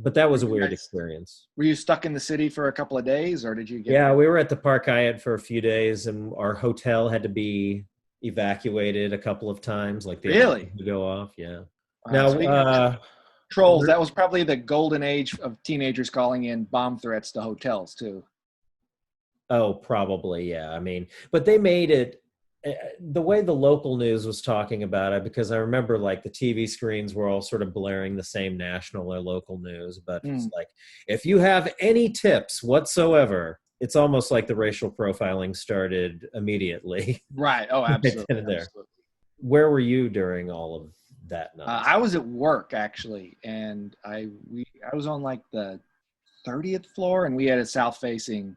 C: but that was a weird experience.
B: Were you stuck in the city for a couple of days, or did you get...
C: Yeah, we were at the Park Hyatt for a few days, and our hotel had to be evacuated a couple of times. Like,
B: really?
C: To go off, yeah.
B: Wow.
C: Now,
B: trolls, that was probably the golden age of teenagers calling in bomb threats to hotels, too.
C: Oh, probably, yeah. I mean, but they made it the way the local news was talking about it, because I remember like the TV screens were all sort of blaring the same national or local news, but it's like, if you have any tips whatsoever, it's almost like the racial profiling started immediately.
B: Right. Oh, absolutely.
C: Absolutely. Where were you during all of that night?
B: I was at work, actually, and I was on like the 30th floor, and we had a south-facing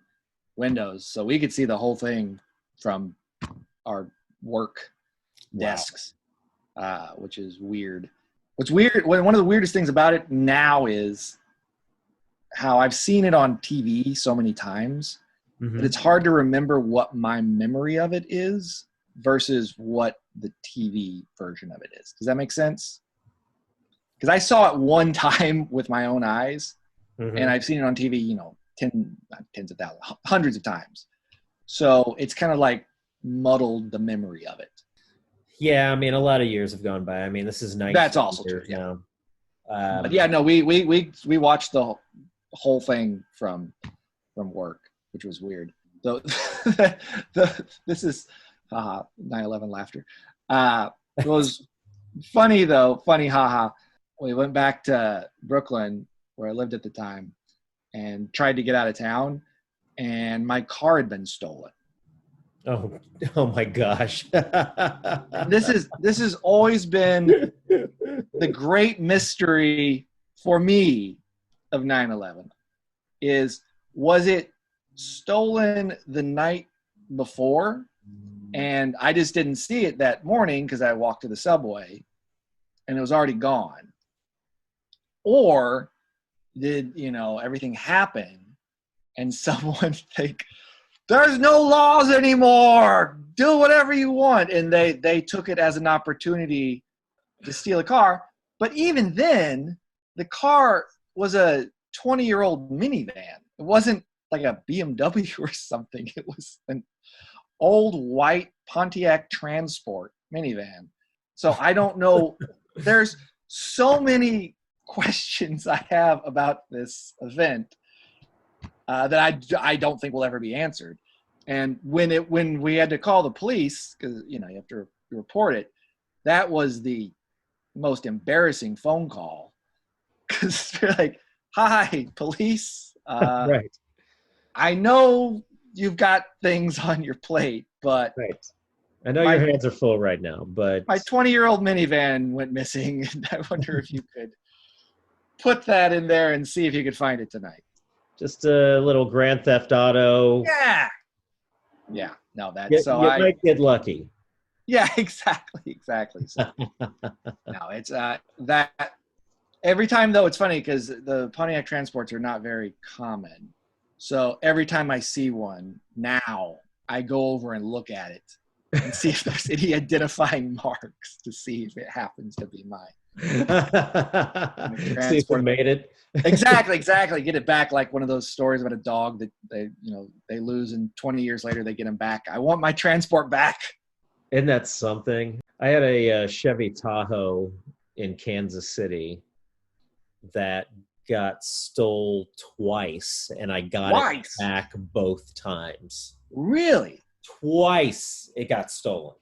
B: windows, so we could see the whole thing from our work desks. Wow. Which is weird. What's weird, one of the weirdest things about it now is how I've seen it on TV so many times, but it's hard to remember what my memory of it is versus what the TV version of it is. Does that make sense? Because I saw it one time with my own eyes, and I've seen it on TV, tens of thousands, hundreds of times. So it's kind of like muddled the memory of it.
C: Yeah, I mean, a lot of years have gone by. I mean, this is 19
B: That's also
C: years
B: true, yeah.
C: Now.
B: But yeah, no, we watched the whole thing from work, which was weird. So this is 9/11 laughter. It was funny though, haha. We went back to Brooklyn, where I lived at the time, and tried to get out of town, and my car had been stolen.
C: Oh my gosh.
B: This has always been the great mystery for me of 9/11 was it stolen the night before and I just didn't see it that morning because I walked to the subway and it was already gone? Or did, everything happen and someone think, there's no laws anymore, do whatever you want, and they took it as an opportunity to steal a car? But even then, the car was a 20-year-old minivan. It wasn't like a BMW or something. It was an old white Pontiac Transport minivan. So I don't know. There's so many questions I have about this event that I don't think will ever be answered. And when we had to call the police, because you have to report it, that was the most embarrassing phone call, because they're like, "Hi, police."
C: Right.
B: I know you've got things on your plate, but
C: Right. I know your hands are full right now, but
B: my 20-year-old minivan went missing, and I wonder if you could put that in there and see if you could find it tonight.
C: just a little Grand Theft Auto.
B: Yeah. Yeah. No, that's
C: You might get lucky.
B: Yeah, exactly. So no, it's that every time though, it's funny because the Pontiac Transports are not very common. So every time I see one now, I go over and look at it and see if there's any identifying marks to see if it happens to be mine.
C: See if it made it.
B: Exactly. Get it back, like one of those stories about a dog that they lose, and 20 years later they get him back. I want my transport back.
C: Isn't that something? I had a Chevy Tahoe in Kansas City that got stole twice, and I got it back both times.
B: Really?
C: Twice it got stolen.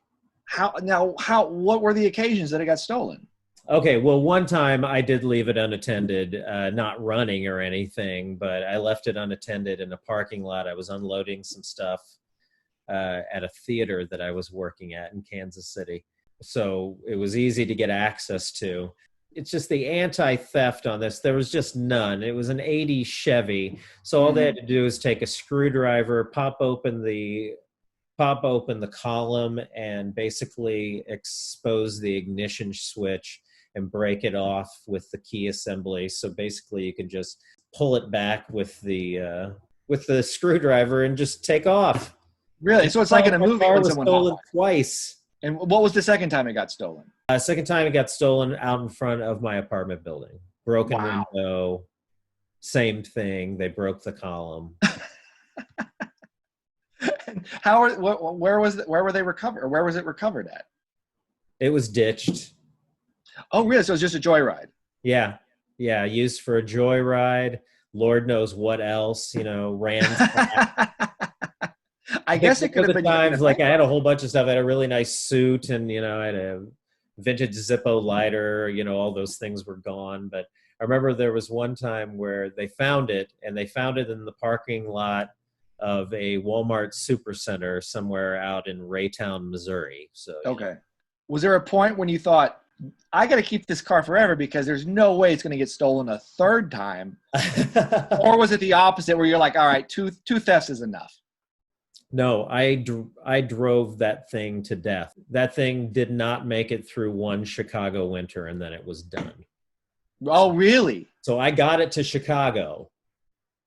B: What were the occasions that it got stolen?
C: Okay, well, one time I did leave it unattended, not running or anything, but I left it unattended in a parking lot. I was unloading some stuff at a theater that I was working at in Kansas City. So it was easy to get access to. It's just the anti-theft on this. There was just none. It was an 80s Chevy. So all they had to do is take a screwdriver, pop open the column, and basically expose the ignition switch and break it off with the key assembly. So basically you can just pull it back with the screwdriver and just take off.
B: Really? So it's like in a movie when someone
C: stolen twice.
B: And what was the second time it got stolen?
C: Second time it got stolen out in front of my apartment building. Broken window, same thing. They broke the column.
B: Where were they recovered? Or where was it recovered at?
C: It was ditched.
B: Oh, really? So it was just a joyride?
C: Yeah. Used for a joyride. Lord knows what else. Ran.
B: I guess it could have been
C: times like I had a whole bunch of stuff. I had a really nice suit, and I had a vintage Zippo lighter. All those things were gone. But I remember there was one time where they found it, and they found it in the parking lot of a Walmart Supercenter somewhere out in Raytown, Missouri. So
B: okay. Was there a point when you thought, I got to keep this car forever because there's no way it's going to get stolen a third time? Or was it the opposite where you're like, all right, two thefts is enough?
C: No, I drove that thing to death. That thing did not make it through one Chicago winter, and then it was done.
B: Oh, really?
C: So I got it to Chicago.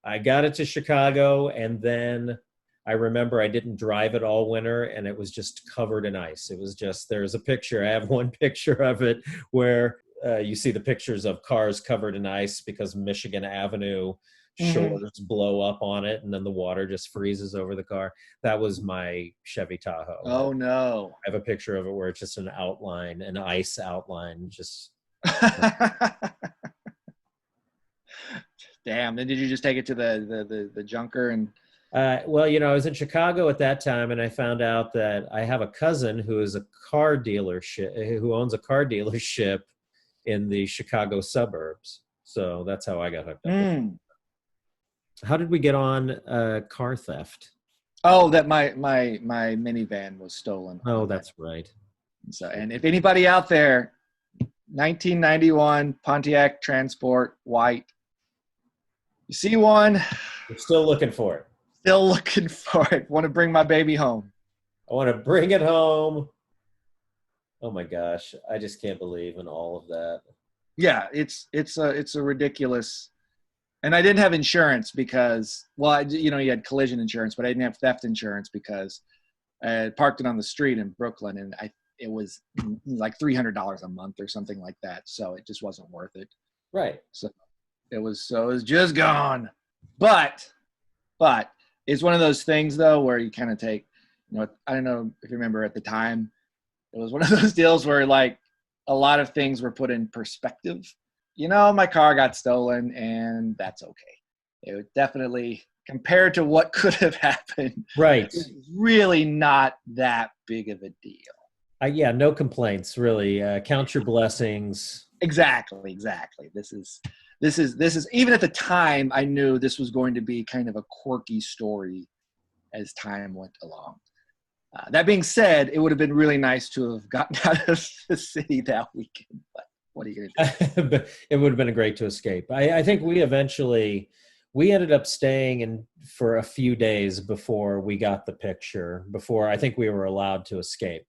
C: And then I remember I didn't drive it all winter, and it was just covered in ice. It was just, there's a picture. I have one picture of it where you see the pictures of cars covered in ice because Michigan Avenue shores blow up on it, and then the water just freezes over the car. That was my Chevy Tahoe.
B: Oh, no.
C: I have a picture of it where it's just an outline, an ice outline, just...
B: Damn. Then did you just take it to the junker? And
C: well, I was in Chicago at that time, and I found out that I have a cousin who owns a car dealership in the Chicago suburbs. So that's how I got hooked up. How did we get on car theft?
B: Oh, that my minivan was stolen.
C: Oh, that's right.
B: So, and if anybody out there, 1991 Pontiac Transport, white. You see one?
C: We're still looking for it.
B: Still looking for it. Want to bring my baby home.
C: I want to bring it home. Oh my gosh. I just can't believe in all of that.
B: Yeah, it's a ridiculous. And I didn't have insurance because, well, you had collision insurance, but I didn't have theft insurance because I had parked it on the street in Brooklyn, and it was like $300 a month or something like that. So it just wasn't worth it.
C: Right.
B: So it was just gone. But it's one of those things though where you kind of take, I don't know if you remember at the time, it was one of those deals where like a lot of things were put in perspective. My car got stolen, and that's okay. It was definitely, compared to what could have happened,
C: right,
B: it's really not that big of a deal.
C: Yeah, no complaints, really. Count your blessings.
B: Exactly. This is this is even at the time I knew this was going to be kind of a quirky story as time went along. That being said, it would have been really nice to have gotten out of the city that weekend. But what are you going to do?
C: But it would have been great to escape. I think we ended up staying in for a few days before we got the picture, before I think we were allowed to escape.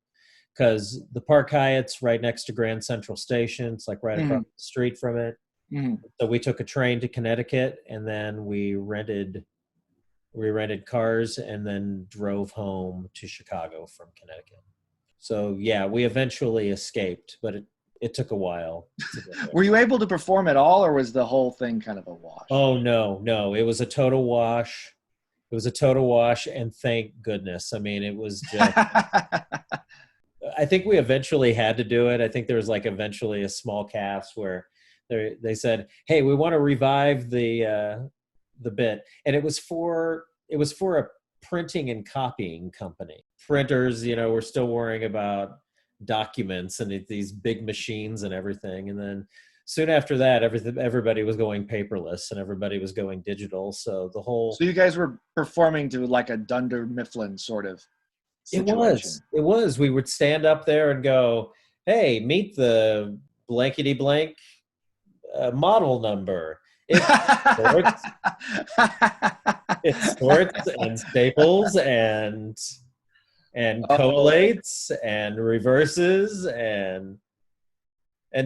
C: Because the Park Hyatt's right next to Grand Central Station. It's like right across the street from it.
B: Mm-hmm.
C: So we took a train to Connecticut, and then we rented cars and then drove home to Chicago from Connecticut. So yeah, we eventually escaped, but it took a while to get there.
B: Were you able to perform at all, or was the whole thing kind of a wash?
C: Oh no, it was a total wash. It was a total wash, and thank goodness. I mean, it was just. I think we eventually had to do it. I think there was like eventually a small cast where they said, "Hey, we want to revive the bit," and it was for a printing and copying company. Printers, we're still worrying about documents and these big machines and everything, and then soon after that, everybody was going paperless and everybody was going digital. So
B: So you guys were performing to like a Dunder Mifflin sort of situation.
C: It was. We would stand up there and go, "Hey, meet the blankety blank model number." It's sorts and staples and collates and reverses and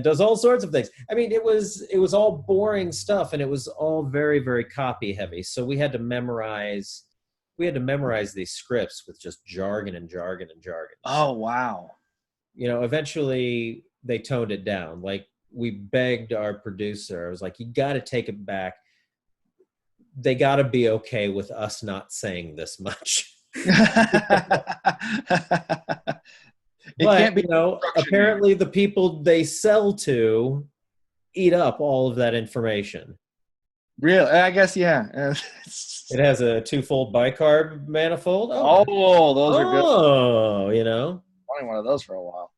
C: does all sorts of things. I mean, it was all boring stuff, and it was all very, very copy heavy. So we had to memorize these scripts with just jargon and jargon and jargon.
B: Oh, wow.
C: Eventually they toned it down. Like, we begged our producer. I was like, you got to take it back. They got to be okay with us not saying this much. But, apparently the people they sell to eat up all of that information.
B: Really? I guess, yeah.
C: It has a 2-fold bicarb manifold.
B: Oh, those are good.
C: Oh,
B: Wanted one of those for a while.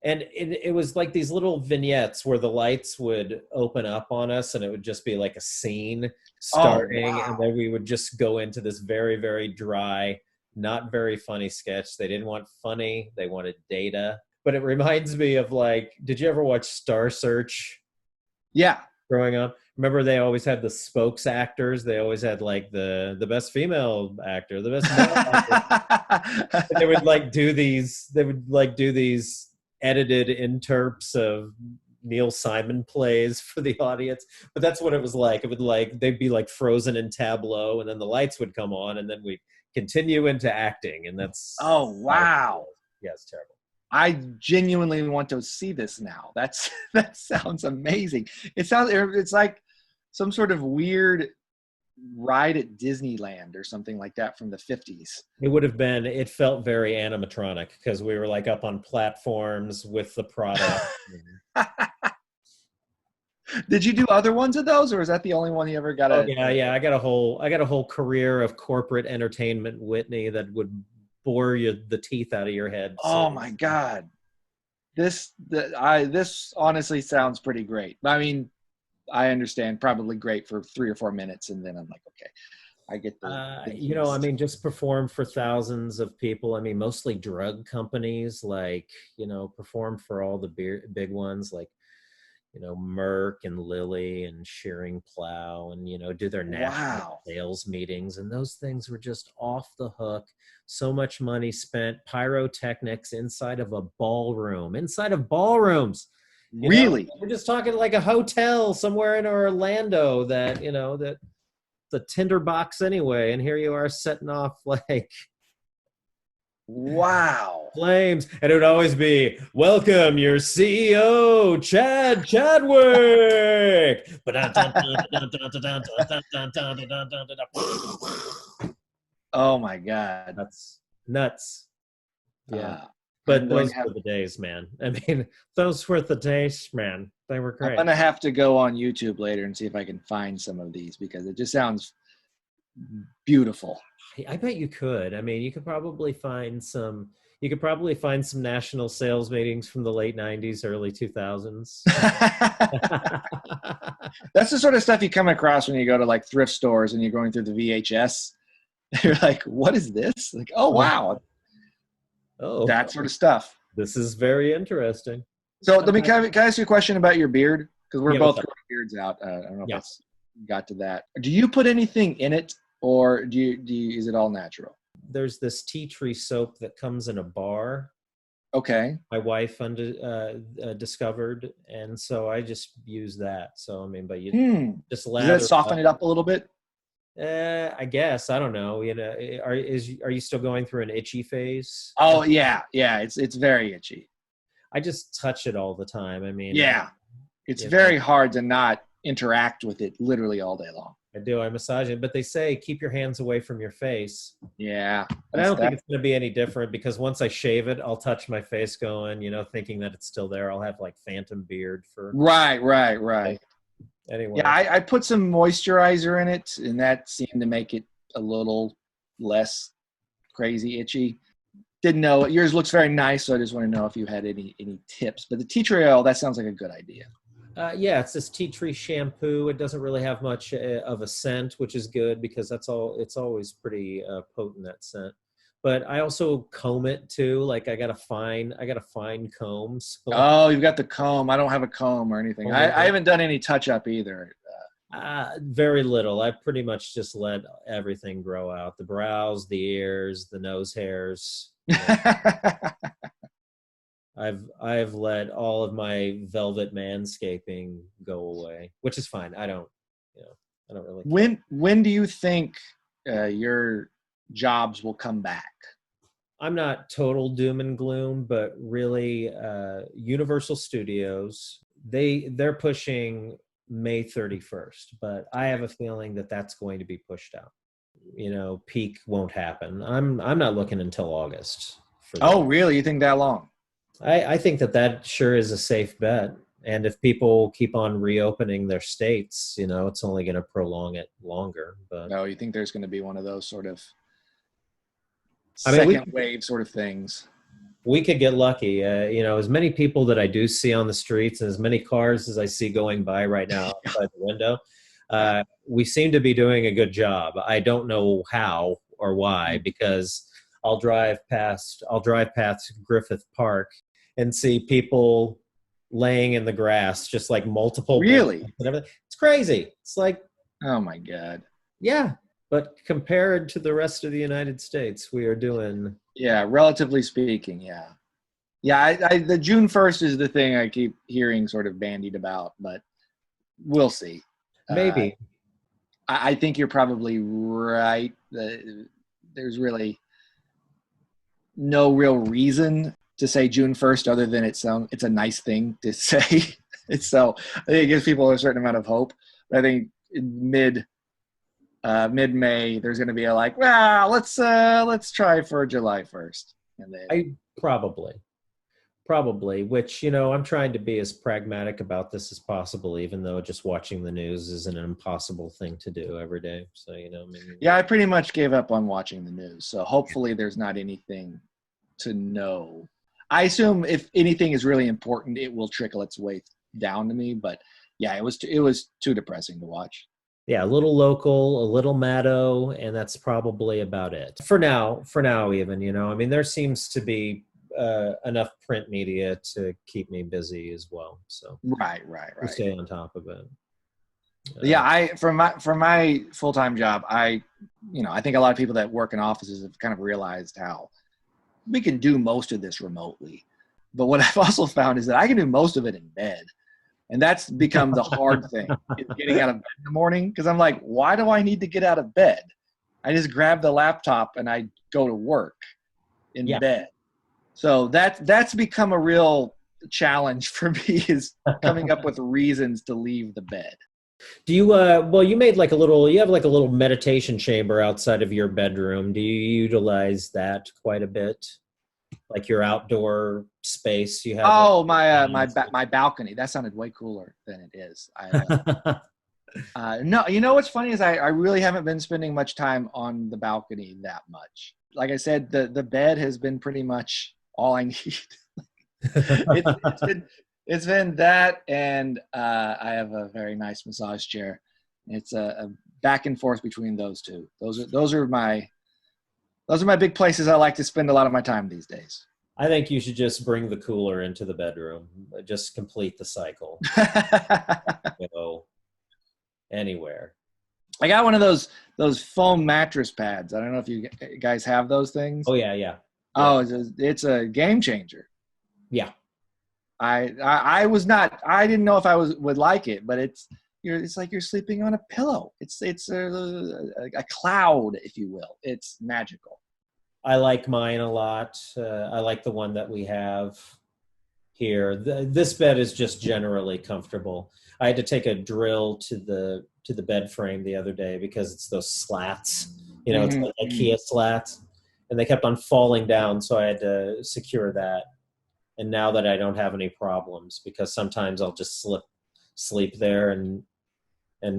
C: And it was like these little vignettes where the lights would open up on us, and it would just be like a scene starting, and then we would just go into this very, very dry, not very funny sketch. They didn't want funny. They wanted data. But it reminds me of, like, did you ever watch Star Search?
B: Yeah.
C: Growing up? Remember, they always had the spokes actors. They always had like the best female actor, the best male actor. They would do these edited interps of Neil Simon plays for the audience. But that's what it was like. It would they'd be like frozen in tableau, and then the lights would come on, and then we continue into acting. And that's
B: wow.
C: Yeah, it's terrible.
B: I genuinely want to see this now. That sounds amazing. It's like some sort of weird ride at Disneyland or something like that from the 50s.
C: It felt very animatronic because we were like up on platforms with the product.
B: Did you do other ones of those, or is that the only one you ever got?
C: Yeah. I got a whole career of corporate entertainment, Whitney, that would bore the teeth out of your head.
B: Oh my God. This honestly sounds pretty great. I mean, I understand, probably great for 3 or 4 minutes, and then I'm like, okay, I get the
C: just perform for thousands of people. I mean, mostly drug companies, perform for all the big ones, like, Merck and Lilly and Shearing Plow, and, do their national sales meetings. And those things were just off the hook. So much money spent, pyrotechnics inside of ballrooms.
B: Really?
C: We're just talking like a hotel somewhere in Orlando that, that the tinderbox anyway. And here you are setting off like
B: wow
C: flames. And it would always be, welcome your CEO, Chad Chadwick.
B: Oh my God.
C: That's nuts.
B: Yeah.
C: But those were the days, man. I mean, those were the days, man. They were great.
B: I'm going to have to go on YouTube later and see if I can find some of these, because it just sounds beautiful.
C: I bet you could. I mean, you could probably find some, You could probably find some national sales meetings from the late 90s, early 2000s.
B: That's the sort of stuff you come across when you go to like thrift stores and you're going through the VHS. You're like, what is this? Like, oh, wow.
C: Oh,
B: That sort of stuff.
C: this is very interesting.
B: So let me, can I ask you a question about your beard? Because we're
C: Yeah,
B: both
C: what's up?
B: growing beards out. I don't know if
C: Yeah.
B: that's got to that. Do you put anything in it, or is it all natural?
C: There's this tea tree soap that comes in a bar.
B: Okay.
C: My wife discovered, and so I just use that. So I mean, but you just
B: Does
C: lather
B: that soften it up a little bit?
C: I guess I don't know. You know, are you still going through an itchy phase?
B: Oh yeah. It's very itchy.
C: I just touch it all the time. I mean,
B: Yeah. It's
C: you
B: very
C: know,
B: hard to not interact with it literally all day long.
C: I do. I massage it, but they say keep your hands away from your face.
B: Yeah.
C: But I don't think it's going to be any different because once I shave it, I'll touch my face going, you know, thinking that it's still there. I'll have like phantom beard for.
B: Right.
C: Anyway.
B: Yeah, I put some moisturizer in it, and that seemed to make it a little less crazy itchy. Didn't know. Yours looks very nice, so I just want to know if you had any tips. But the tea tree oil, that sounds like a good idea.
C: Yeah, it's this tea tree shampoo. It doesn't really have much of a scent, which is good because that's all. It's always pretty potent, that scent. But I also comb it too. Like I got a fine comb. So
B: Oh, you've got the comb. I don't have a comb or anything. I haven't done any touch up either.
C: Very little. I pretty much just let everything grow out: the brows, the ears, the nose hairs. I've let all of my velvet manscaping go away, which is fine. I don't really care.
B: When do you think your jobs will come back?
C: I'm not total doom and gloom, but really Universal Studios, they're pushing May 31st, but I have a feeling that that's going to be pushed out. You know, peak won't happen. I'm not looking until August.
B: Oh, really? You think that long?
C: I think that sure is a safe bet. And if people keep on reopening their states, you know, it's only going to prolong it longer. But
B: no, you think there's going to be one of those sort of wave sort of things?
C: We could get lucky. You know, as many people that I do see on the streets and as many cars as I see going by right now outside the window, we seem to be doing a good job. I don't know how or why, because I'll drive past Griffith Park and see people laying in the grass, just like multiple.
B: Really?
C: It's crazy. It's like,
B: oh my God.
C: Yeah. But compared to the rest of the United States, we are doing.
B: Yeah, relatively speaking, yeah. Yeah, the June 1st is the thing I keep hearing sort of bandied about, but we'll see.
C: Maybe.
B: I think you're probably right. There's really no real reason to say June 1st other than it's a nice thing to say. So I think it gives people a certain amount of hope. But I think in mid-May there's going to be let's try for July 1st. And then
C: probably, which, you know, I'm trying to be as pragmatic about this as possible, even though just watching the news is an impossible thing to do every day. So, you know,
B: yeah, I pretty much gave up on watching the news. So hopefully there's not anything to know. I assume if anything is really important, it will trickle its way down to me. But yeah, it was too depressing to watch.
C: Yeah, a little local, a little Maddo, and that's probably about it. For now, even, you know, I mean, there seems to be enough print media to keep me busy as well. So
B: right.
C: Stay on top of it.
B: Yeah, for my full-time job, I think a lot of people that work in offices have kind of realized how we can do most of this remotely. But what I've also found is that I can do most of it in bed. And that's become the hard thing, is getting out of bed in the morning. Because I'm like, why do I need to get out of bed? I just grab the laptop and I go to work in bed. So that's become a real challenge for me, is coming up with reasons to leave the bed.
C: Do you, you made you have like a little meditation chamber outside of your bedroom. Do you utilize that quite a bit? Like your outdoor space you have?
B: Oh, my balcony. That sounded way cooler than it is. No, you know what's funny is I really haven't been spending much time on the balcony that much. like I said, the bed has been pretty much all I need. It's been that, and I have a very nice massage chair. It's a back and forth between those two. Those are my big places I like to spend a lot of my time these days.
C: I think you should just bring the cooler into the bedroom. Just complete the cycle. Go anywhere.
B: I got one of those foam mattress pads. I don't know if you guys have those things.
C: Oh yeah.
B: Oh, it's a game changer.
C: Yeah.
B: I didn't know if I would like it, but it's like you're sleeping on a pillow. It's a cloud, if you will. It's magical.
C: I like mine a lot. I like the one that we have here. This bed is just generally comfortable. I had to take a drill to the bed frame the other day because it's those slats. It's like IKEA slats, and they kept on falling down, so I had to secure that. And now that I don't have any problems, because sometimes I'll just sleep there and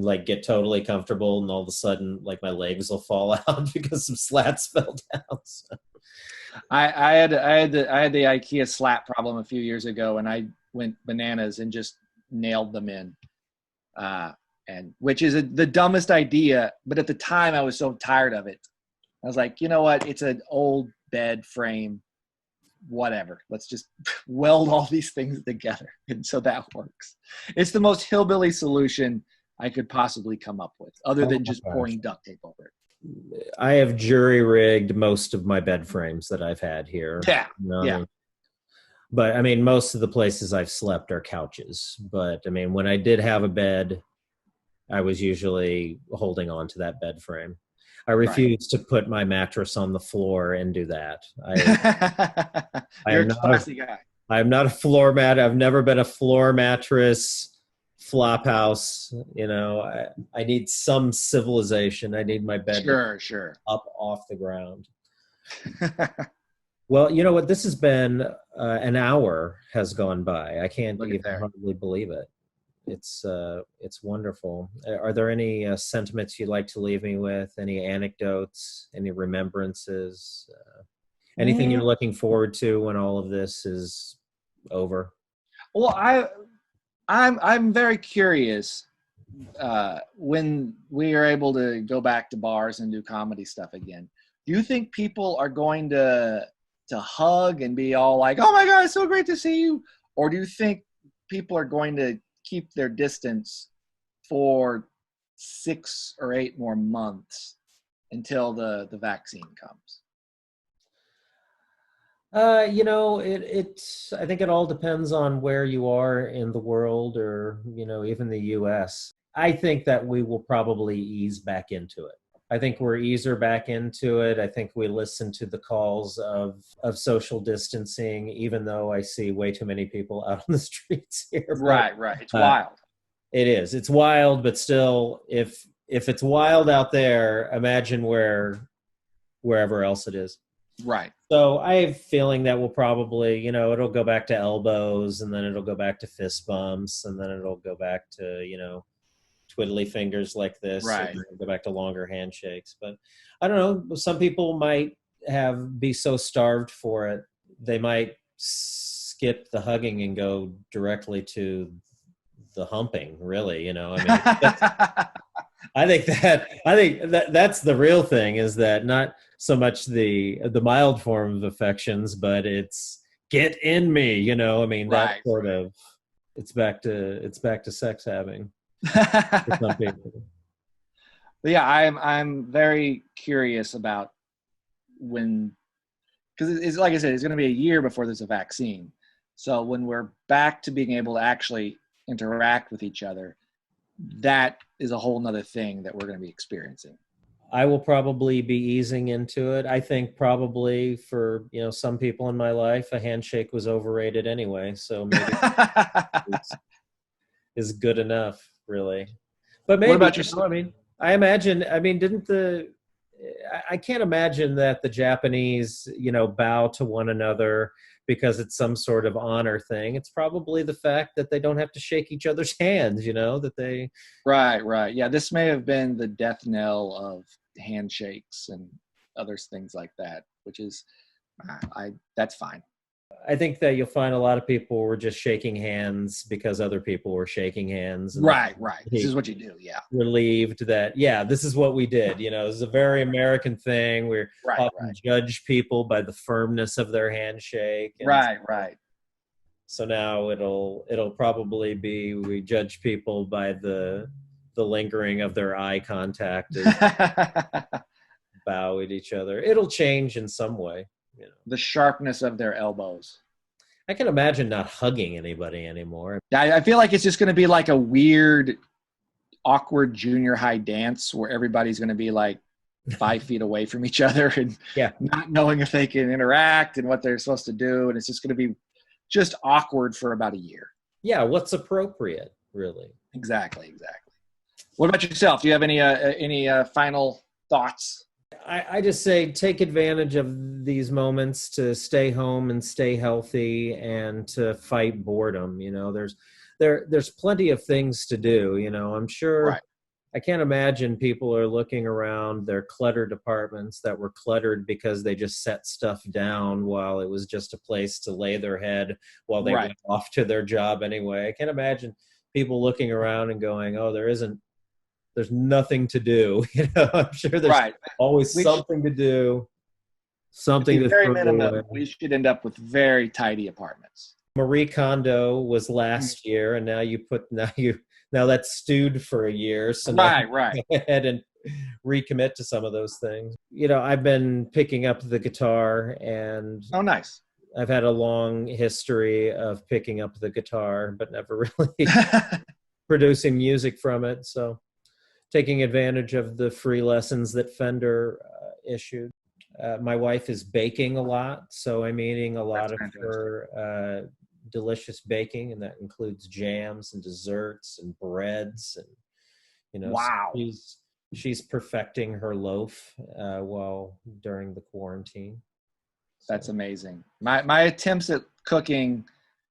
C: like get totally comfortable, and all of a sudden like my legs will fall out because some slats fell down. So.
B: I had the IKEA slat problem a few years ago, and I went bananas and just nailed them in, and which is the dumbest idea. But at the time, I was so tired of it. I was like, you know what? It's an old bed frame. Whatever. Let's just weld all these things together, and so that works. It's the most hillbilly solution I could possibly come up with, other than just pouring duct tape over it.
C: I have jury rigged most of my bed frames that I've had here.
B: Yeah.
C: Yeah. But I mean, most of the places I've slept are couches. But I mean, when I did have a bed, I was usually holding on to that bed frame. I refuse to put my mattress on the floor and do that.
B: You're a classy guy.
C: I'm not a floor mat. I've never been a floor mattress flop house. I need some civilization. I need my bed
B: sure
C: up off the ground. Well, you know what? This has been an hour has gone by. I can't even hardly believe it. It's wonderful. Are there any sentiments you'd like to leave me with? Any anecdotes? Any remembrances? Anything you're looking forward to when all of this is over?
B: Well, I'm very curious when we are able to go back to bars and do comedy stuff again. Do you think people are going to hug and be all like, "Oh my God, it's so great to see you," or do you think people are going to keep their distance for 6 or 8 more months until the vaccine comes?
C: I think it all depends on where you are in the world, or even the US. I think that we will probably ease back into it. I think we're easier back into it. I think we listen to the calls of social distancing, even though I see way too many people out on the streets here.
B: Right. It's wild.
C: It is. It's wild, but still, if it's wild out there, imagine wherever else it is.
B: Right.
C: So I have a feeling that we'll probably, it'll go back to elbows, and then it'll go back to fist bumps, and then it'll go back to, twiddly fingers like this.
B: Right.
C: And go back to longer handshakes. But I don't know. Some people might be so starved for it, they might skip the hugging and go directly to the humping. Really, I think that's the real thing, is that not so much the mild form of affections, but it's get in me, that sort of, it's back to sex having. For some people.
B: But yeah, I'm very curious about when, because it's like I said, it's going to be a year before there's a vaccine. So when we're back to being able to actually interact with each other, that is a whole nother thing that we're going to be experiencing.
C: I will probably be easing into it. I think probably for, some people in my life, a handshake was overrated anyway. So maybe is good enough, really. But maybe,
B: what about yourself?
C: I can't imagine that the Japanese, bow to one another because it's some sort of honor thing. It's probably the fact that they don't have to shake each other's hands, that they...
B: Right. Yeah, this may have been the death knell of handshakes and other things like that, which is, that's fine.
C: I think that you'll find a lot of people were just shaking hands because other people were shaking hands. And
B: Right. This is what you do. Yeah.
C: relieved that, this is what we did. This is a very American thing. We often judge people by the firmness of their handshake. And
B: Right.
C: so now it'll probably be, we judge people by the lingering of their eye contact as bow at each other. It'll change in some way.
B: The sharpness of their elbows.
C: I can imagine not hugging anybody anymore.
B: I feel like it's just going to be like a weird, awkward junior high dance where everybody's going to be like 5 feet away from each other and not knowing if they can interact and what they're supposed to do. And it's just going to be just awkward for about a year.
C: Yeah. What's appropriate, really?
B: Exactly. What about yourself? Do you have any final thoughts?
C: I just say take advantage of these moments to stay home and stay healthy and to fight boredom. There's plenty of things to do. I'm sure. I can't imagine people are looking around their cluttered apartments that were cluttered because they just set stuff down while it was just a place to lay their head while they went off to their job anyway. I can't imagine people looking around and going, oh, there's nothing to do. I'm sure there's always something to do, something to
B: very minimum. We should end up with very tidy apartments.
C: Marie Kondo was last year, and now that's stewed for a year. So now go ahead and recommit to some of those things. I've been picking up the guitar, and
B: oh, nice.
C: I've had a long history of picking up the guitar, but never really producing music from it. So taking advantage of the free lessons that Fender issued. My wife is baking a lot, so I'm eating a lot of her delicious baking, and that includes jams and desserts and breads. And
B: wow,
C: so she's perfecting her loaf during the quarantine.
B: That's amazing. My attempts at cooking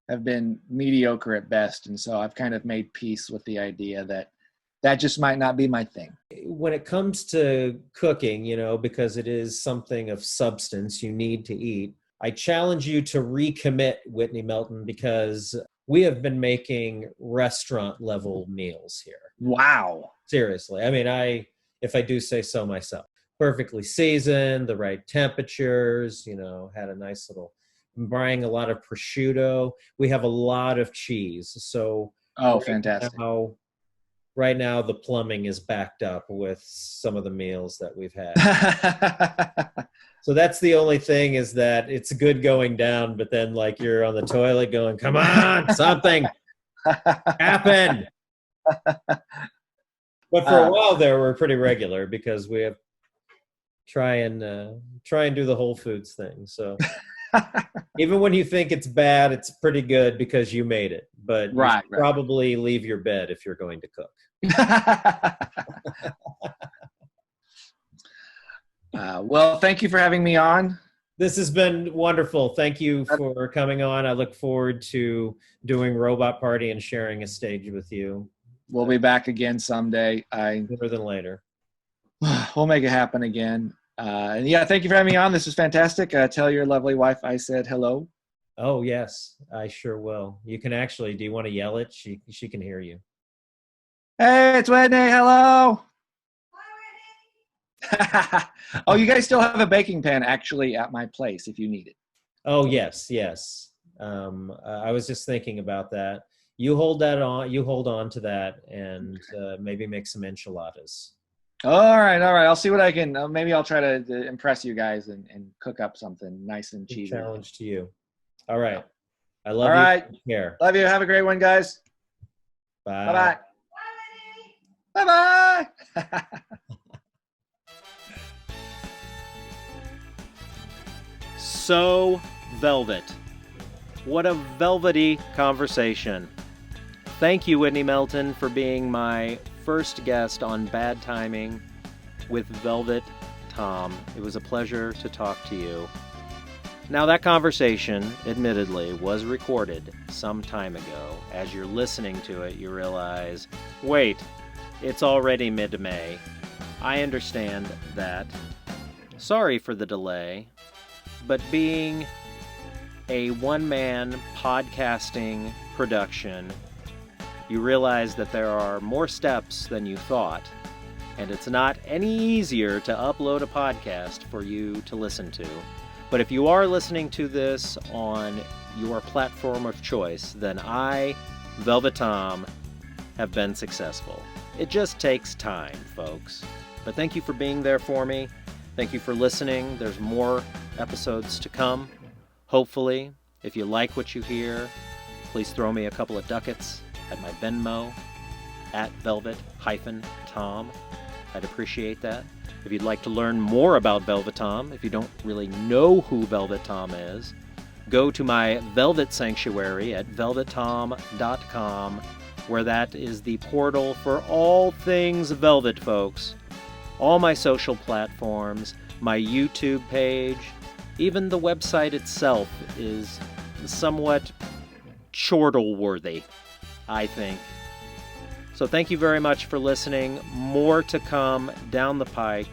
B: have been mediocre at best, and so I've kind of made peace with the idea that just might not be my thing.
C: When it comes to cooking, because it is something of substance you need to eat, I challenge you to recommit, Whitney Melton, because we have been making restaurant level meals here.
B: Wow.
C: Seriously. I mean, if I do say so myself, perfectly seasoned, the right temperatures, had a nice little, buying a lot of prosciutto. We have a lot of cheese. So,
B: fantastic.
C: Right now, the plumbing is backed up with some of the meals that we've had. So that's the only thing, is that it's good going down, but then you're on the toilet going, come on, something happened. But for a while there, we're pretty regular because we have try and do the Whole Foods thing. So even when you think it's bad, it's pretty good because you made it. But you should probably leave your bed if you're going to cook.
B: Well, thank you for having me on.
C: This has been wonderful. Thank you for coming on. I look forward to doing Robot Party and sharing a stage with you.
B: We'll be back again someday.
C: Sooner than later.
B: We'll make it happen again. And thank you for having me on. This was fantastic. Tell your lovely wife I said hello.
C: Oh, yes, I sure will. You can actually, do you want to yell it? She can hear you.
B: Hey, it's Whitney. Hello. Hi, Whitney. Oh, you guys still have a baking pan actually at my place if you need it.
C: Oh, yes. I was just thinking about that. You hold on to that and maybe make some enchiladas.
B: All right. I'll see what I can. Maybe I'll try to impress you guys and cook up something nice and cheesy.
C: Challenge to you. All right. I love
B: you. All right.
C: Here.
B: Love you. Have a great one, guys.
C: Bye.
B: Bye-bye. Bye-bye.
A: So velvet. What a velvety conversation. Thank you, Whitney Melton, for being my first guest on Bad Timing with Velvet Tom. It was a pleasure to talk to you. Now, that conversation, admittedly, was recorded some time ago. As you're listening to it, you realize, wait, it's already mid-May. I understand that. Sorry for the delay, but being a one-man podcasting production, you realize that there are more steps than you thought, and it's not any easier to upload a podcast for you to listen to. But if you are listening to this on your platform of choice, then I, Velvet Tom, have been successful. It just takes time, folks. But thank you for being there for me. Thank you for listening. There's more episodes to come. Hopefully, if you like what you hear, please throw me a couple of ducats at my Venmo, at Velvet-Tom. I'd appreciate that. If you'd like to learn more about Velvet Tom, if you don't really know who Velvet Tom is, go to my Velvet Sanctuary at velvettom.com, where that is the portal for all things Velvet, folks. All my social platforms, my YouTube page, even the website itself is somewhat chortle-worthy, I think. So thank you very much for listening. More to come down the pike.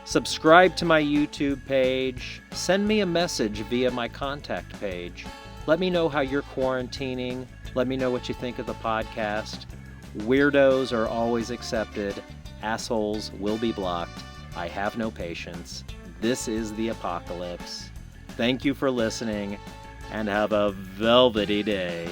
A: Subscribe to my YouTube page. Send me a message via my contact page. Let me know how you're quarantining. Let me know what you think of the podcast. Weirdos are always accepted. Assholes will be blocked. I have no patience. This is the apocalypse. Thank you for listening, and have a velvety day.